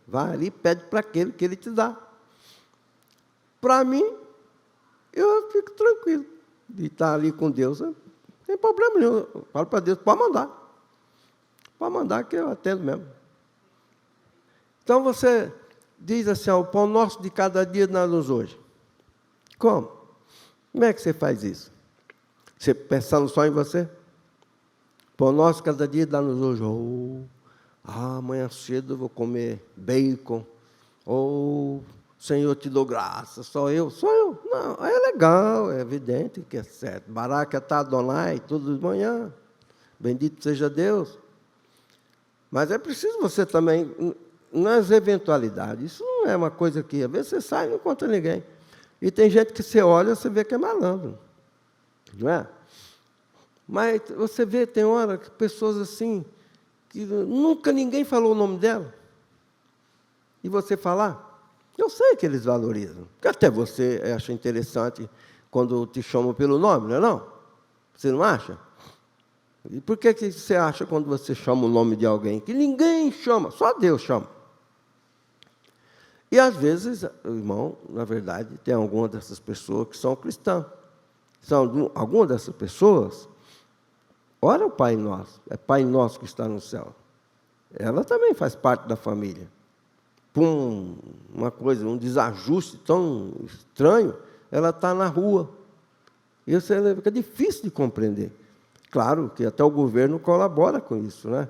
vai ali, pede para aquele que ele te dá. Para mim, eu fico tranquilo de estar ali com Deus. Não tem problema nenhum. Eu falo para Deus, pode mandar. Pode mandar que eu atendo mesmo. Então você diz assim, o pão nosso de cada dia dá-nos hoje. Como? Como é que você faz isso? Você pensando só em você? Pão nosso cada dia dá-nos hoje. Amanhã cedo eu vou comer bacon. Ou Senhor, te dou graça, sou eu. Não, é legal, é evidente que é certo. Barak atah Adonai, todas de manhã. Bendito seja Deus. Mas é preciso você também, nas eventualidades, isso não é uma coisa que, às vezes você sai e não conta ninguém. E tem gente que você olha, você vê que é malandro. Não é? Mas você vê, tem hora que pessoas assim, que nunca ninguém falou o nome dela. E você falar, eu sei que eles valorizam. Porque até você acha interessante quando te chamam pelo nome, não é não? Você não acha? E por que você acha quando você chama o nome de alguém que ninguém chama, só Deus chama? E às vezes, irmão, na verdade, tem algumas dessas pessoas que são cristãs. Algumas dessas pessoas, ora o Pai Nosso, é Pai Nosso que está no céu. Ela também faz parte da família. Por uma coisa, um desajuste tão estranho, ela está na rua. E isso fica difícil de compreender. Claro que até o governo colabora com isso, né?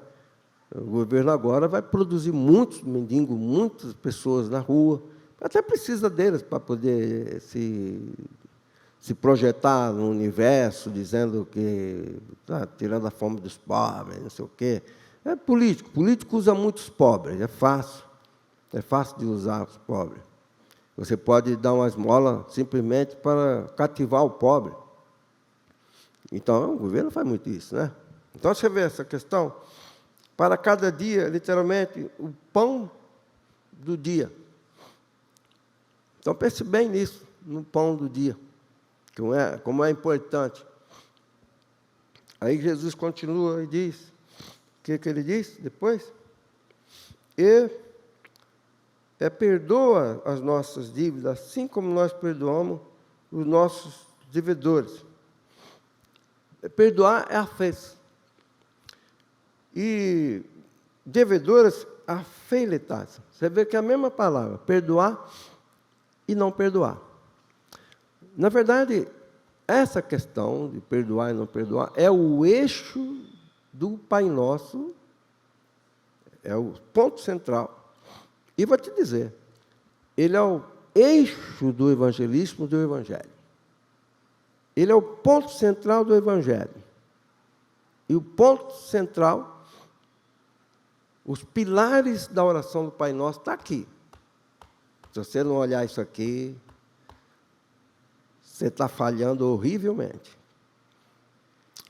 O governo agora vai produzir muitos mendigos, muitas pessoas na rua. Até precisa deles para poder se projetar no universo, dizendo que está tirando a fome dos pobres, não sei o quê. É político. Político usa muitos pobres, é fácil. É fácil de usar os pobres. Você pode dar uma esmola simplesmente para cativar o pobre. Então, o governo faz muito isso, né? Então, você vê essa questão. Para cada dia, literalmente, o pão do dia. Então, pense bem nisso, no pão do dia, como é importante. Aí Jesus continua e diz, o que ele diz depois? Perdoa as nossas dívidas, assim como nós perdoamos os nossos devedores. Perdoar é afeição. E devedores, afeiletas. Você vê que é a mesma palavra, perdoar e não perdoar. Na verdade, essa questão de perdoar e não perdoar é o eixo do Pai Nosso, é o ponto central. E vou te dizer, ele é o eixo do evangelismo do Evangelho. Ele é o ponto central do Evangelho. E o ponto central, os pilares da oração do Pai Nosso, está aqui. Se você não olhar isso aqui, você está falhando horrivelmente.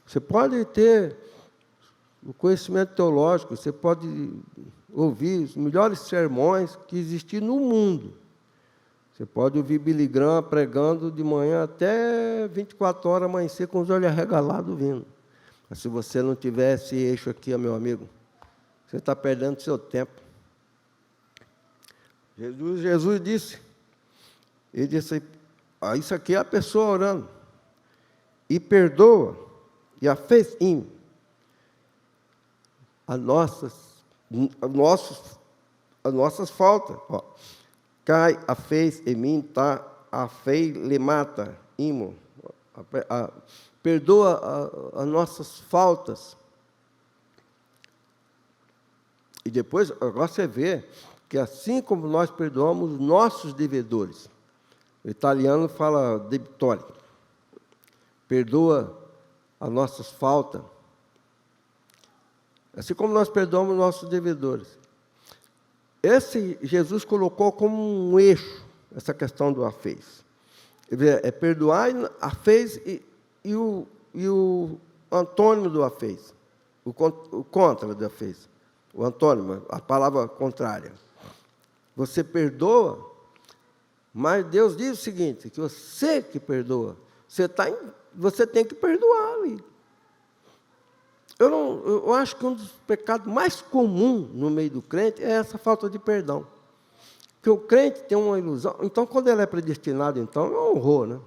Você pode ter o conhecimento teológico, você pode ouvir os melhores sermões que existem no mundo. Você pode ouvir Billy Graham pregando de manhã até 24 horas, amanhecer com os olhos arregalados vindo. Mas se você não tiver esse eixo aqui, meu amigo, você está perdendo seu tempo. Jesus disse, ele disse, isso aqui é a pessoa orando, e perdoa, e a fez em as nossas faltas. Ó. Cai a fez em mim, tá? A fei le mata, imo. Perdoa as nossas faltas. E depois, agora você vê que assim como nós perdoamos os nossos devedores, o italiano fala debitori, perdoa as nossas faltas, assim como nós perdoamos os nossos devedores. Esse Jesus colocou como um eixo essa questão do afez. É perdoar a fez e o antônimo do afez, o contra do afez, o antônimo, a palavra contrária. Você perdoa, mas Deus diz o seguinte, que você que perdoa, você tem que perdoar ali. Eu acho que um dos pecados mais comuns no meio do crente é essa falta de perdão. Porque o crente tem uma ilusão. Então, quando ele é predestinado, então, é um horror, né?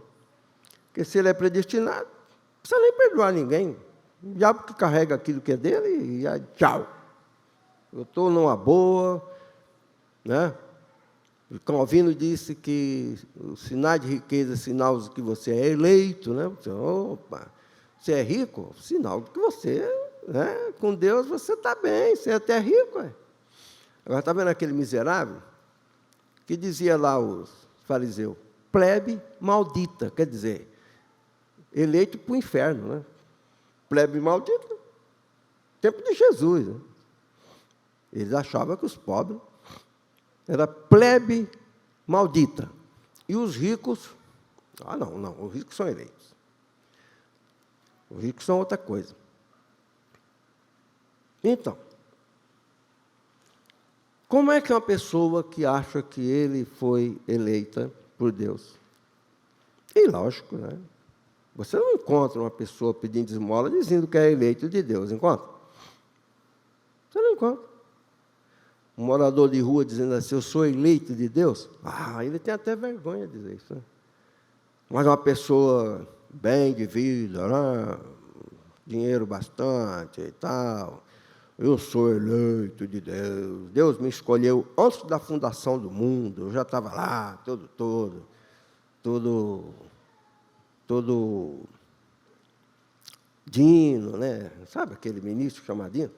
Porque se ele é predestinado, não precisa nem perdoar ninguém. O diabo que carrega aquilo que é dele e aí, tchau. Eu estou numa boa, né? O Calvino disse que o sinal de riqueza é sinal de que você é eleito, né? Você é rico? Sinal de que você, né? Com Deus você está bem, você é até rico. Agora, está vendo aquele miserável que dizia lá os fariseus? Plebe maldita, quer dizer, eleito para o inferno, né? Plebe maldita, tempo de Jesus. Né? Eles achavam que os pobres era plebe maldita. E os ricos, não, os ricos são eleitos. Os ricos são outra coisa. Então, como é que uma pessoa que acha que ele foi eleita por Deus? E lógico, né? Você não encontra uma pessoa pedindo esmola dizendo que é eleito de Deus, encontra? Você não encontra. Um morador de rua dizendo assim, eu sou eleito de Deus? Ele tem até vergonha de dizer isso, né? Mas uma pessoa bem de vida, né? Dinheiro bastante e tal, eu sou eleito de Deus, Deus me escolheu antes da fundação do mundo, eu já estava lá, todo Dino, né? Sabe aquele ministro chamadinho?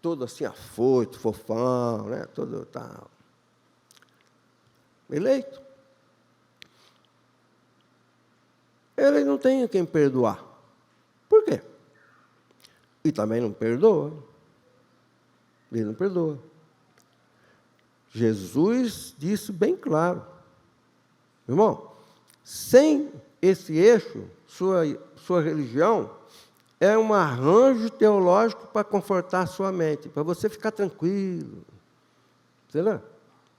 Todo assim afoito, fofão, né? Todo tal. Eleito. Ele não tem quem perdoar. Por quê? E também não perdoa. Ele não perdoa. Jesus disse bem claro. Irmão, sem esse eixo, sua religião é um arranjo teológico para confortar a sua mente, para você ficar tranquilo. Entendeu?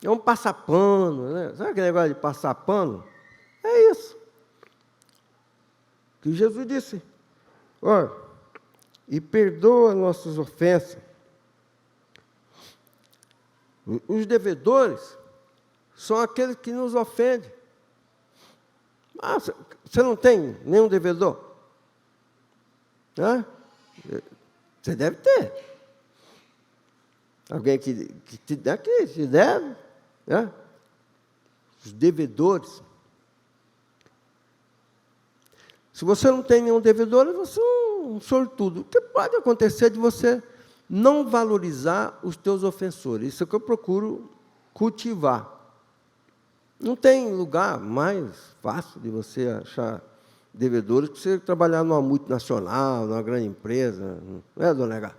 É um passapano, né? Sabe aquele negócio de passar pano? É isso. Que Jesus disse, olha, e perdoa nossas ofensas. Os devedores são aqueles que nos ofendem. Você não tem nenhum devedor? Você deve ter. Alguém que te deve. Né? Os devedores. Se você não tem nenhum devedor, você é um sortudo. O que pode acontecer de você não valorizar os teus ofensores? Isso é o que eu procuro cultivar. Não tem lugar mais fácil de você achar devedores que você trabalhar numa multinacional, numa grande empresa. Não é, dona H?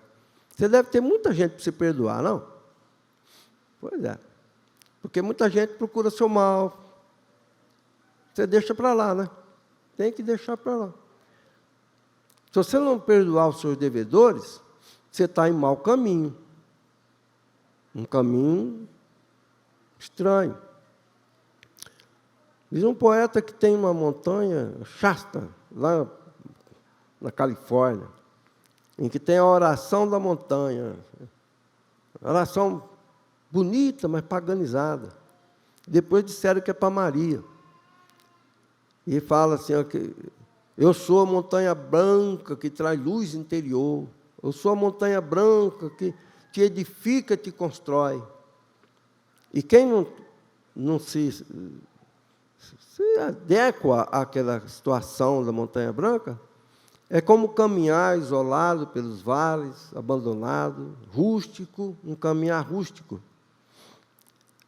Você deve ter muita gente para se perdoar, não? Pois é. Porque muita gente procura seu mal. Você deixa para lá, né? Tem que deixar para lá. Se você não perdoar os seus devedores, você está em mau caminho. Um caminho estranho. Diz um poeta que tem uma montanha, Shasta, lá na Califórnia, em que tem a oração da montanha. Oração bonita, mas paganizada. Depois disseram que é para Maria. E fala assim, ó, que eu sou a montanha branca que traz luz interior. Eu sou a montanha branca que te edifica, te constrói. E quem não se adequa àquela situação da montanha branca, é como caminhar isolado pelos vales, abandonado, rústico, um caminhar rústico.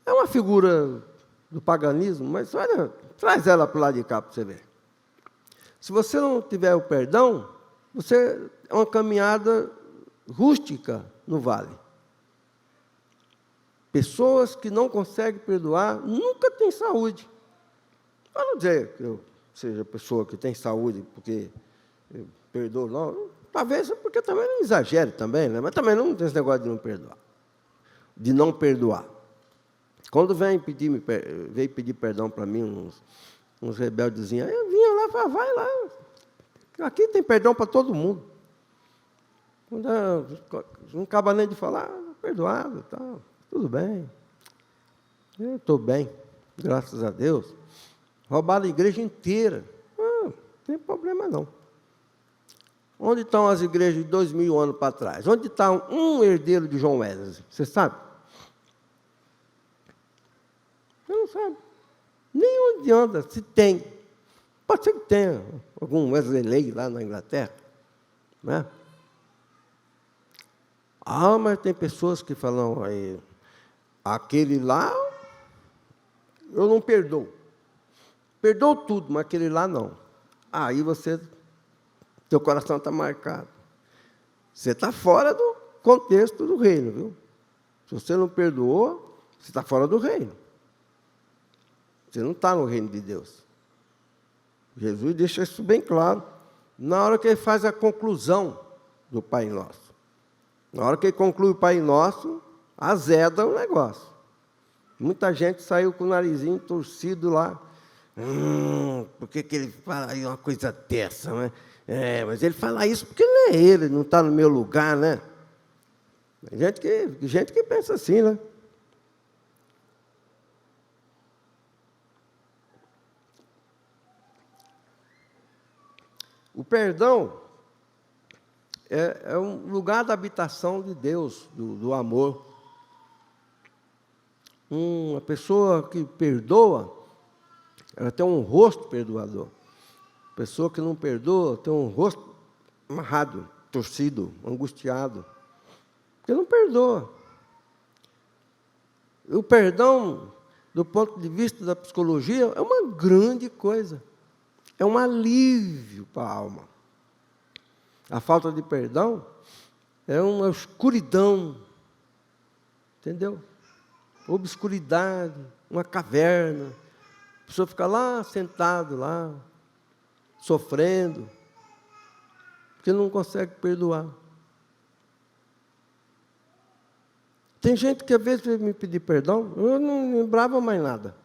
É uma figura do paganismo, mas olha, traz ela para o lado de cá para você ver. Se você não tiver o perdão, você é uma caminhada rústica no vale. Pessoas que não conseguem perdoar nunca têm saúde. Para não dizer que eu seja pessoa que tem saúde porque eu perdoo, não. Talvez porque também não exagere também, né? Mas também não tem esse negócio de não perdoar. De não perdoar. Quando veio pedir perdão para mim, uns rebeldezinhos, eu vinha lá e falava, vai lá. Aqui tem perdão para todo mundo. Não acaba nem de falar, perdoado, tal, tudo bem. Eu estou bem, graças a Deus. Roubaram a igreja inteira. Não tem problema não. Onde estão as igrejas de 2000 anos para trás? Onde está um herdeiro de João Wesley? Você sabe? Você não sabe. Nem onde anda, se tem. Pode ser que tenha algum Wesley lá na Inglaterra. Né? Mas tem pessoas que falam, aquele lá eu não perdoo. Perdoo tudo, mas aquele lá não. Aí teu coração está marcado. Você está fora do contexto do reino, viu? Se você não perdoou, você está fora do reino. Você não está no reino de Deus. Jesus deixa isso bem claro na hora que ele faz a conclusão do Pai Nosso. Na hora que ele conclui o Pai Nosso, azeda o negócio. Muita gente saiu com o narizinho torcido lá. Por que ele fala aí uma coisa dessa, né? Mas ele fala isso porque não é ele, não está no meu lugar, né? Tem gente que pensa assim, né? O perdão é um lugar da habitação de Deus, do amor. Uma pessoa que perdoa, ela tem um rosto perdoador. A pessoa que não perdoa tem um rosto amarrado, torcido, angustiado. Porque não perdoa. O perdão, do ponto de vista da psicologia, é uma grande coisa. É um alívio para a alma. A falta de perdão é uma escuridão. Entendeu? Obscuridade, uma caverna. A pessoa fica lá, sentado lá, sofrendo, porque não consegue perdoar. Tem gente que às vezes vem me pedir perdão, eu não lembrava mais nada.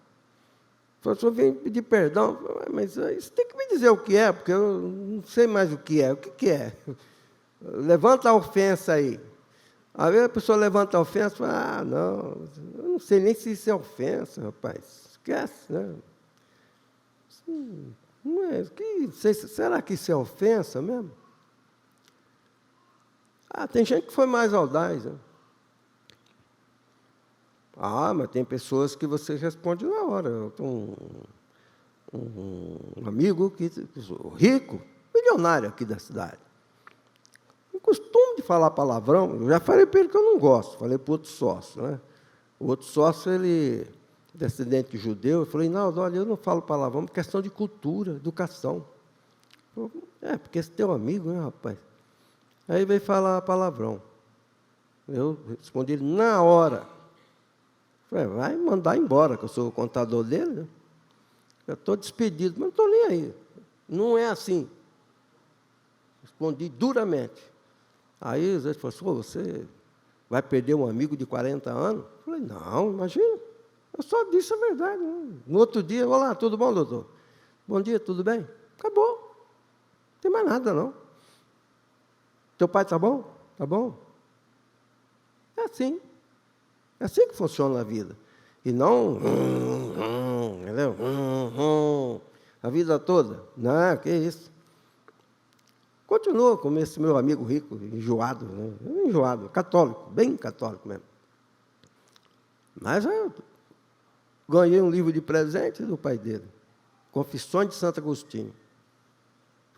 A pessoa vem pedir perdão, mas você tem que me dizer o que é, porque eu não sei mais o que é. O que é? Levanta a ofensa aí. Às vezes a pessoa levanta a ofensa e fala, não, eu não sei nem se isso é ofensa, rapaz. Esquece, né? Não é, será que isso é ofensa mesmo? Tem gente que foi mais audaz, né? Mas tem pessoas que você responde na hora. Eu tenho um amigo rico, milionário aqui da cidade. Tem costume de falar palavrão. Eu já falei para ele que eu não gosto. Falei para o outro sócio, né? O outro sócio, ele descendente judeu. Eu falei, não, olha, eu não falo palavrão, por questão de cultura, educação. Porque esse teu amigo, né, rapaz? Aí veio falar palavrão. Eu respondi na hora. Falei, vai mandar embora, que eu sou o contador dele, né? Eu estou despedido, mas não estou nem aí. Não é assim. Respondi duramente. Aí eles falaram, você vai perder um amigo de 40 anos? Eu falei, não, imagina. Eu só disse a verdade. Né? No outro dia, olá, tudo bom, doutor? Bom dia, tudo bem? Acabou. Não tem mais nada, não. Teu pai está bom? Está bom? É assim. É assim que funciona a vida. E não... entendeu? A vida toda. Não, que isso. Continua como esse meu amigo rico, enjoado. Né? Enjoado, católico, bem católico mesmo. Mas eu ganhei um livro de presente do pai dele. Confissões de Santo Agostinho.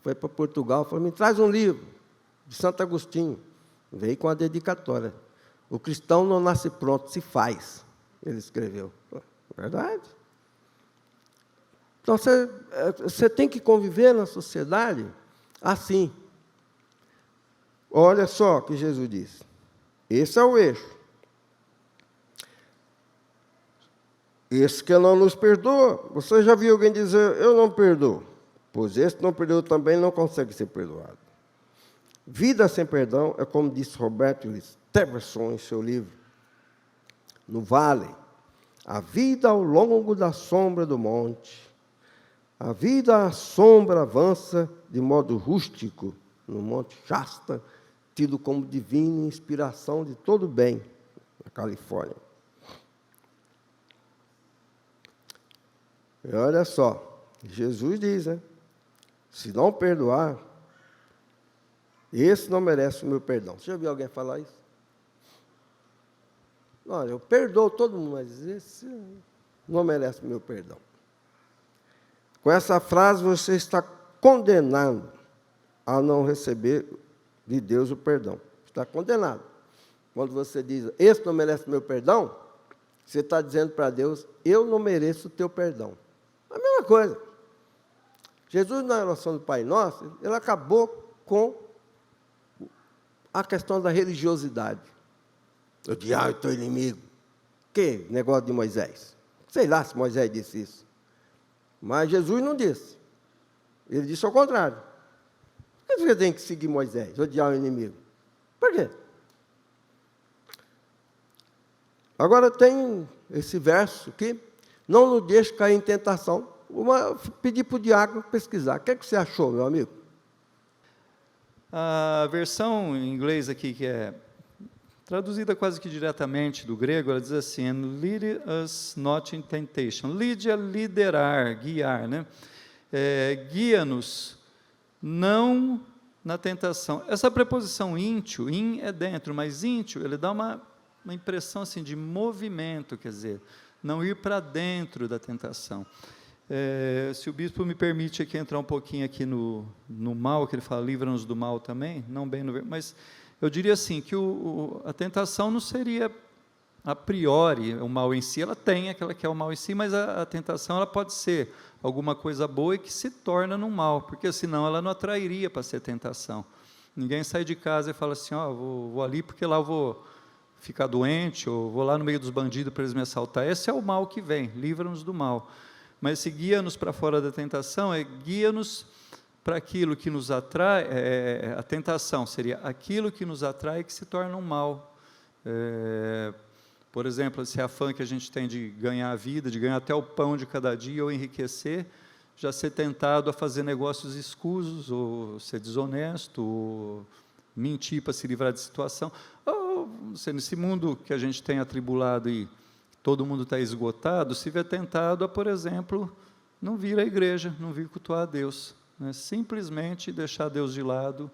Foi para Portugal, falou, me traz um livro de Santo Agostinho. Veio com a dedicatória. O cristão não nasce pronto, se faz. Ele escreveu. Verdade. Então, você tem que conviver na sociedade assim. Olha só o que Jesus disse. Esse é o eixo. Esse que não nos perdoa. Você já viu alguém dizer, eu não perdoo? Pois esse que não perdoa também não consegue ser perdoado. Vida sem perdão é como disse Roberto Stevenson em seu livro, No Vale, a vida ao longo da sombra do monte. A vida à sombra avança de modo rústico no Monte Shasta, tido como divina inspiração de todo bem, na Califórnia. E olha só, Jesus diz, né? Se não perdoar, esse não merece o meu perdão. Você já viu alguém falar isso? Olha, eu perdoo todo mundo, mas esse não merece o meu perdão. Com essa frase, você está condenado a não receber de Deus o perdão. Está condenado. Quando você diz, esse não merece o meu perdão, Você está dizendo para Deus, eu não mereço o teu perdão. A mesma coisa. Jesus, na oração do Pai Nosso, ele acabou com a questão da religiosidade. Odiar o teu inimigo. Que negócio de Moisés? Sei lá se Moisés disse isso. Mas Jesus não disse. Ele disse ao contrário. Por que você tem que seguir Moisés, odiar o inimigo? Por quê? Agora tem esse verso aqui. Não nos deixe cair em tentação. Pedi para o diácono pesquisar. O que você achou, meu amigo? A versão em inglês aqui, que é traduzida quase que diretamente do grego, ela diz assim, "And lead us not in temptation." Lead é liderar, guiar, né? Guia-nos não na tentação. Essa preposição íntio, in é dentro, mas íntio, ele dá uma impressão assim de movimento, quer dizer, não ir para dentro da tentação. Se o bispo me permite aqui entrar um pouquinho aqui no mal, que ele fala, livra-nos do mal também, não bem no... Mas eu diria assim, que a tentação não seria a priori o mal em si, ela tem aquela que é o mal em si, mas a tentação ela pode ser alguma coisa boa e que se torna no mal, porque senão ela não atrairia para ser tentação. Ninguém sai de casa e fala assim, vou ali porque lá eu vou ficar doente, ou vou lá no meio dos bandidos para eles me assaltar. Esse é o mal que vem, livra-nos do mal. Mas se guia-nos para fora da tentação, guia-nos para aquilo que nos atrai, a tentação seria aquilo que nos atrai e que se torna um mal. Por exemplo, esse afã que a gente tem de ganhar a vida, de ganhar até o pão de cada dia ou enriquecer, já ser tentado a fazer negócios escusos, ou ser desonesto, ou mentir para se livrar de situação. Ou, nesse mundo que a gente tem atribulado e todo mundo está esgotado, se vê tentado a, por exemplo, não vir à igreja, não vir cultuar a Deus, né? Simplesmente deixar Deus de lado,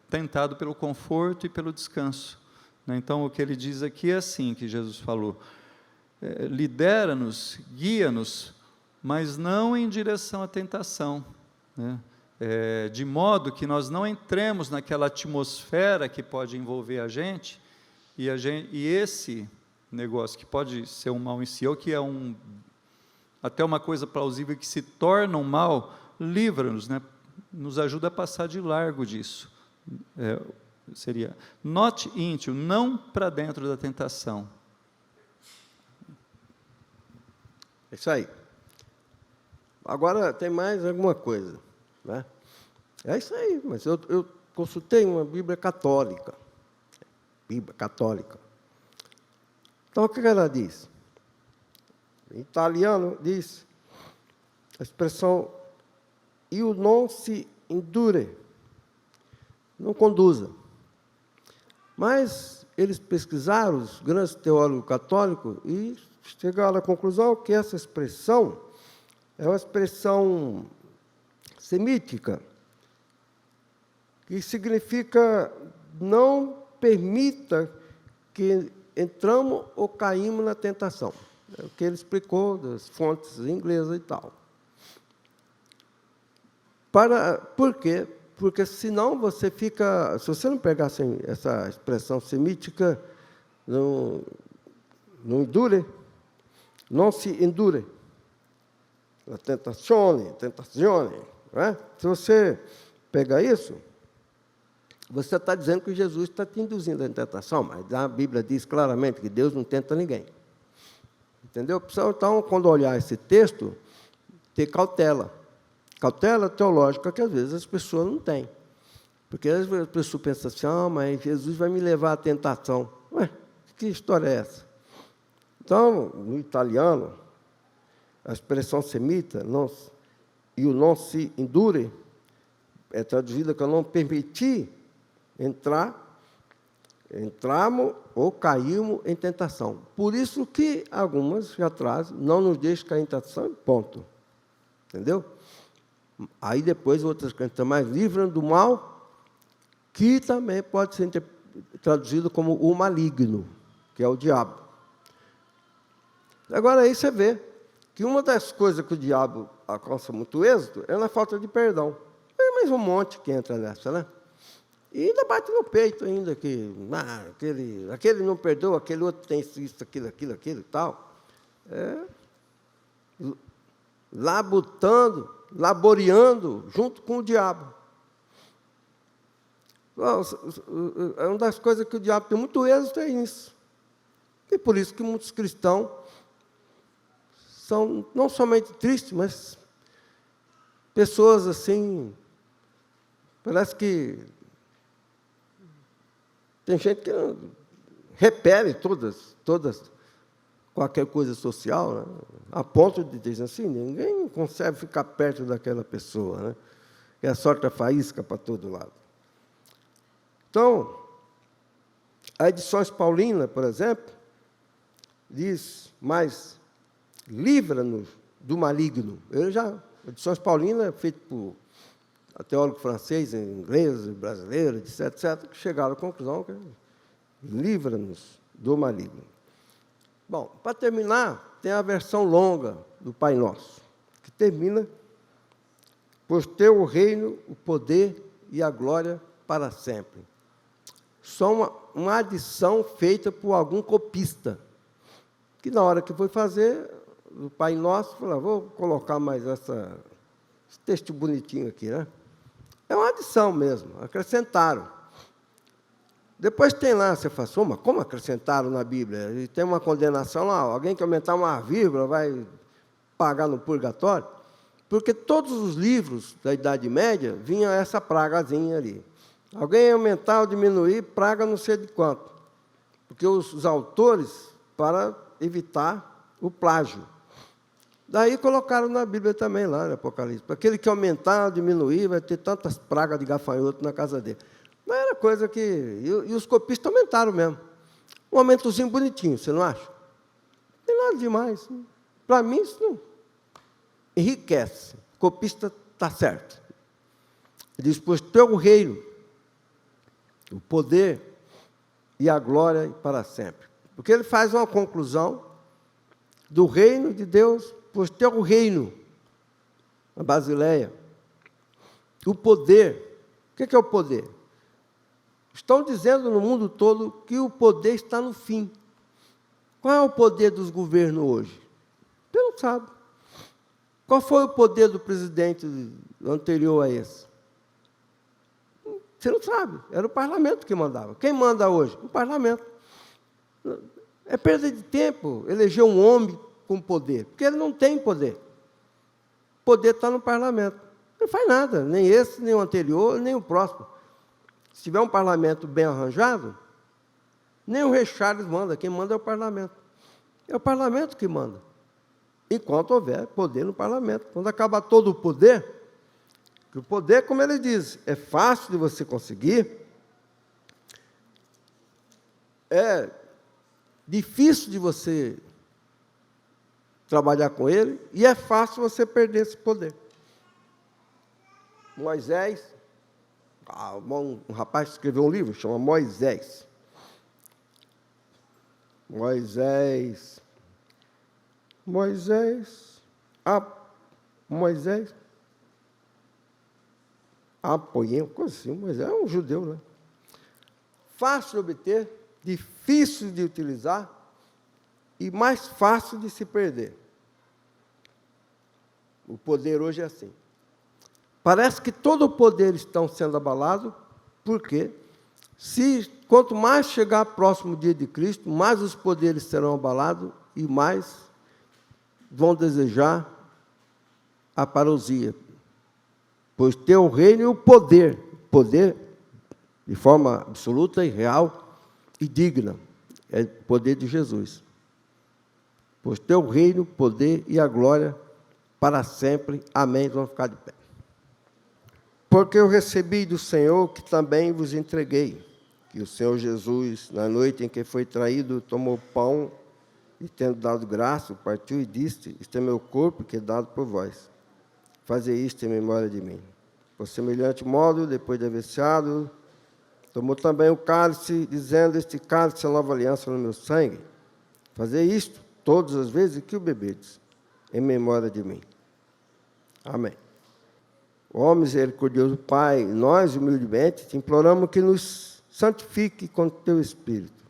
tentado pelo conforto e pelo descanso, né? Então, o que ele diz aqui é assim, que Jesus falou, lidera-nos, guia-nos, mas não em direção à tentação, né? De modo que nós não entremos naquela atmosfera que pode envolver a gente, e esse negócio que pode ser um mal em si, ou que é até uma coisa plausível que se torna um mal, livra-nos, né? Nos ajuda a passar de largo disso. Seria not into, não para dentro da tentação. É isso aí. Agora tem mais alguma coisa, né? É isso aí, mas eu consultei uma Bíblia católica. Bíblia católica. Então, o que ela diz? Em italiano, diz a expressão io non si indure, não conduza. Mas eles pesquisaram, os grandes teólogos católicos, e chegaram à conclusão que essa expressão é uma expressão semítica, que significa não permita que entramos ou caímos na tentação. É o que ele explicou das fontes inglesas e tal. Por quê? Porque senão você fica... Se você não pegasse essa expressão semítica, não indure, não se indure. A tentazione, né? Se você pegar isso, você está dizendo que Jesus está te induzindo à tentação, mas a Bíblia diz claramente que Deus não tenta ninguém. Entendeu? Então, quando olhar esse texto, ter cautela. Cautela teológica que, às vezes, as pessoas não têm. Porque, às vezes, as pessoas pensam assim, mas Jesus vai me levar à tentação. Ué, que história é essa? Então, no italiano, a expressão semita, io non si indure, é traduzida que eu não permiti entramos ou caímos em tentação. Por isso que algumas já trazem, não nos deixe cair em tentação, ponto. Entendeu? Aí depois outras cantam mais, livram do mal, que também pode ser traduzido como o maligno, que é o diabo. Agora aí você vê que uma das coisas que o diabo alcança muito êxito é na falta de perdão. É mais um monte que entra nessa, né? E ainda bate no peito ainda, que aquele não perdoa, aquele outro tem isso, aquilo e tal. Laboreando junto com o diabo. É uma das coisas que o diabo tem muito êxito, é isso. E por isso que muitos cristãos são não somente tristes, mas pessoas assim, parece que tem gente que repele todas qualquer coisa social, né? A ponto de dizer assim, ninguém consegue ficar perto daquela pessoa, né? E a sorte é faísca para todo lado. Então, a Edições Paulina, por exemplo, diz, mas livra-nos do maligno. Edições Paulina é feito por teólogo francês, inglês, brasileiro, etc., que chegaram à conclusão que livra-nos do maligno. Bom, para terminar, tem a versão longa do Pai Nosso, que termina, pois teu o reino, o poder e a glória para sempre. Só uma adição feita por algum copista, que na hora que foi fazer, o Pai Nosso falou, vou colocar mais esse texto bonitinho aqui, né? É uma adição mesmo, acrescentaram. Depois tem lá, você fala, mas como acrescentaram na Bíblia? E tem uma condenação lá, alguém que aumentar uma vírgula vai pagar no purgatório? Porque todos os livros da Idade Média vinha essa pragazinha ali. Alguém aumentar ou diminuir, praga não sei de quanto. Porque os autores, para evitar o plágio. Daí colocaram na Bíblia também, lá no Apocalipse. Aquele que aumentar ou diminuir, vai ter tantas pragas de gafanhoto na casa dele. Mas era coisa que... E os copistas aumentaram mesmo. Um aumentozinho bonitinho, você não acha? Não tem nada demais. Para mim, isso não enriquece. O copista está certo. Ele diz, pois teu reino, o poder e a glória para sempre. Porque ele faz uma conclusão do reino de Deus, pois teu reino, a Basileia, o poder. O que é o poder? Estão dizendo no mundo todo que o poder está no fim. Qual é o poder dos governos hoje? Você não sabe. Qual foi o poder do presidente anterior a esse? Você não sabe. Era o parlamento que mandava. Quem manda hoje? O parlamento. É perda de tempo eleger um homem com poder, porque ele não tem poder. O poder está no parlamento. Não faz nada, nem esse, nem o anterior, nem o próximo. Se tiver um parlamento bem arranjado, nem o rei Charles manda, quem manda é o parlamento. É o parlamento que manda. Enquanto houver poder no parlamento. Quando acabar todo o poder, que o poder, como ele diz, é fácil de você conseguir, é difícil de você trabalhar com ele, e é fácil você perder esse poder. Moisés, um rapaz que escreveu um livro, chama Moisés. Moisés Apoiei, coisa assim, Moisés é um judeu, né? Fácil de obter, difícil de utilizar e mais fácil de se perder. O poder hoje é assim. Parece que todo o poder está sendo abalado, porque quanto mais chegar próximo dia de Cristo, mais os poderes serão abalados e mais vão desejar a parousia. Pois teu reino e o poder de forma absoluta e real e digna, é o poder de Jesus. Pois teu reino, poder e a glória para sempre. Amém. Vamos ficar de pé. Porque eu recebi do Senhor que também vos entreguei, que o Senhor Jesus, na noite em que foi traído, tomou pão e, tendo dado graça, partiu e disse, isto é meu corpo que é dado por vós. Fazei isto em memória de mim. Por semelhante modo, depois de haver ceado, tomou também o cálice, dizendo, este cálice é a nova aliança no meu sangue. Fazei isto todas as vezes que o bebedes, em memória de mim. Amém. Ó misericordioso Pai, nós, humildemente, te imploramos que nos santifique com o teu Espírito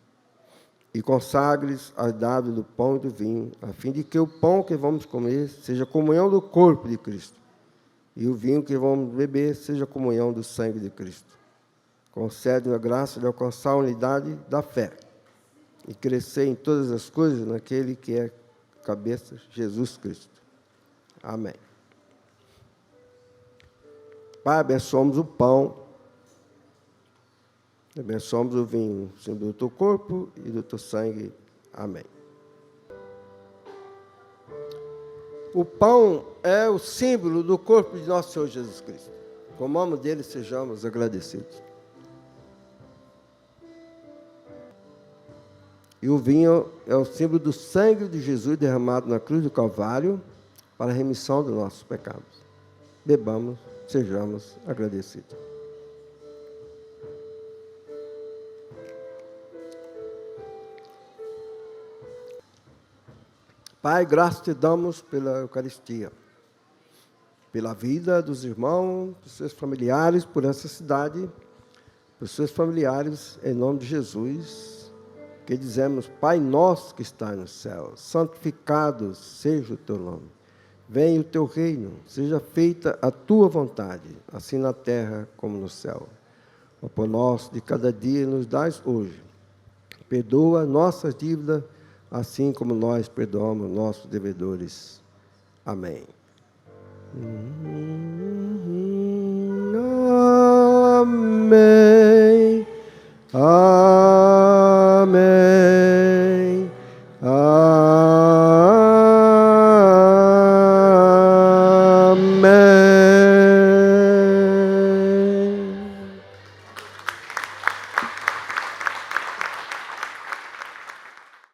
e consagres as dádivas do pão e do vinho, a fim de que o pão que vamos comer seja comunhão do corpo de Cristo, e o vinho que vamos beber seja comunhão do sangue de Cristo. Concede-nos a graça de alcançar a unidade da fé e crescer em todas as coisas naquele que é cabeça, Jesus Cristo. Amém. Pai, abençoamos o pão, abençoamos o vinho, símbolo do teu corpo e do teu sangue. Amém. O pão é o símbolo do corpo de nosso Senhor Jesus Cristo. Comamos dele e sejamos agradecidos. E o vinho é o símbolo do sangue de Jesus derramado na cruz do Calvário para a remissão dos nossos pecados. Bebamos, sejamos agradecidos. Pai, graças te damos pela Eucaristia, pela vida dos irmãos, dos seus familiares, por essa cidade, por seus familiares, em nome de Jesus, que dizemos: Pai nosso que está no céu, santificado seja o teu nome. Venha o teu reino, seja feita a tua vontade, assim na terra como no céu. O pão nosso de cada dia nos dás hoje. Perdoa nossas dívidas, assim como nós perdoamos nossos devedores. Amém. Amém. Amém.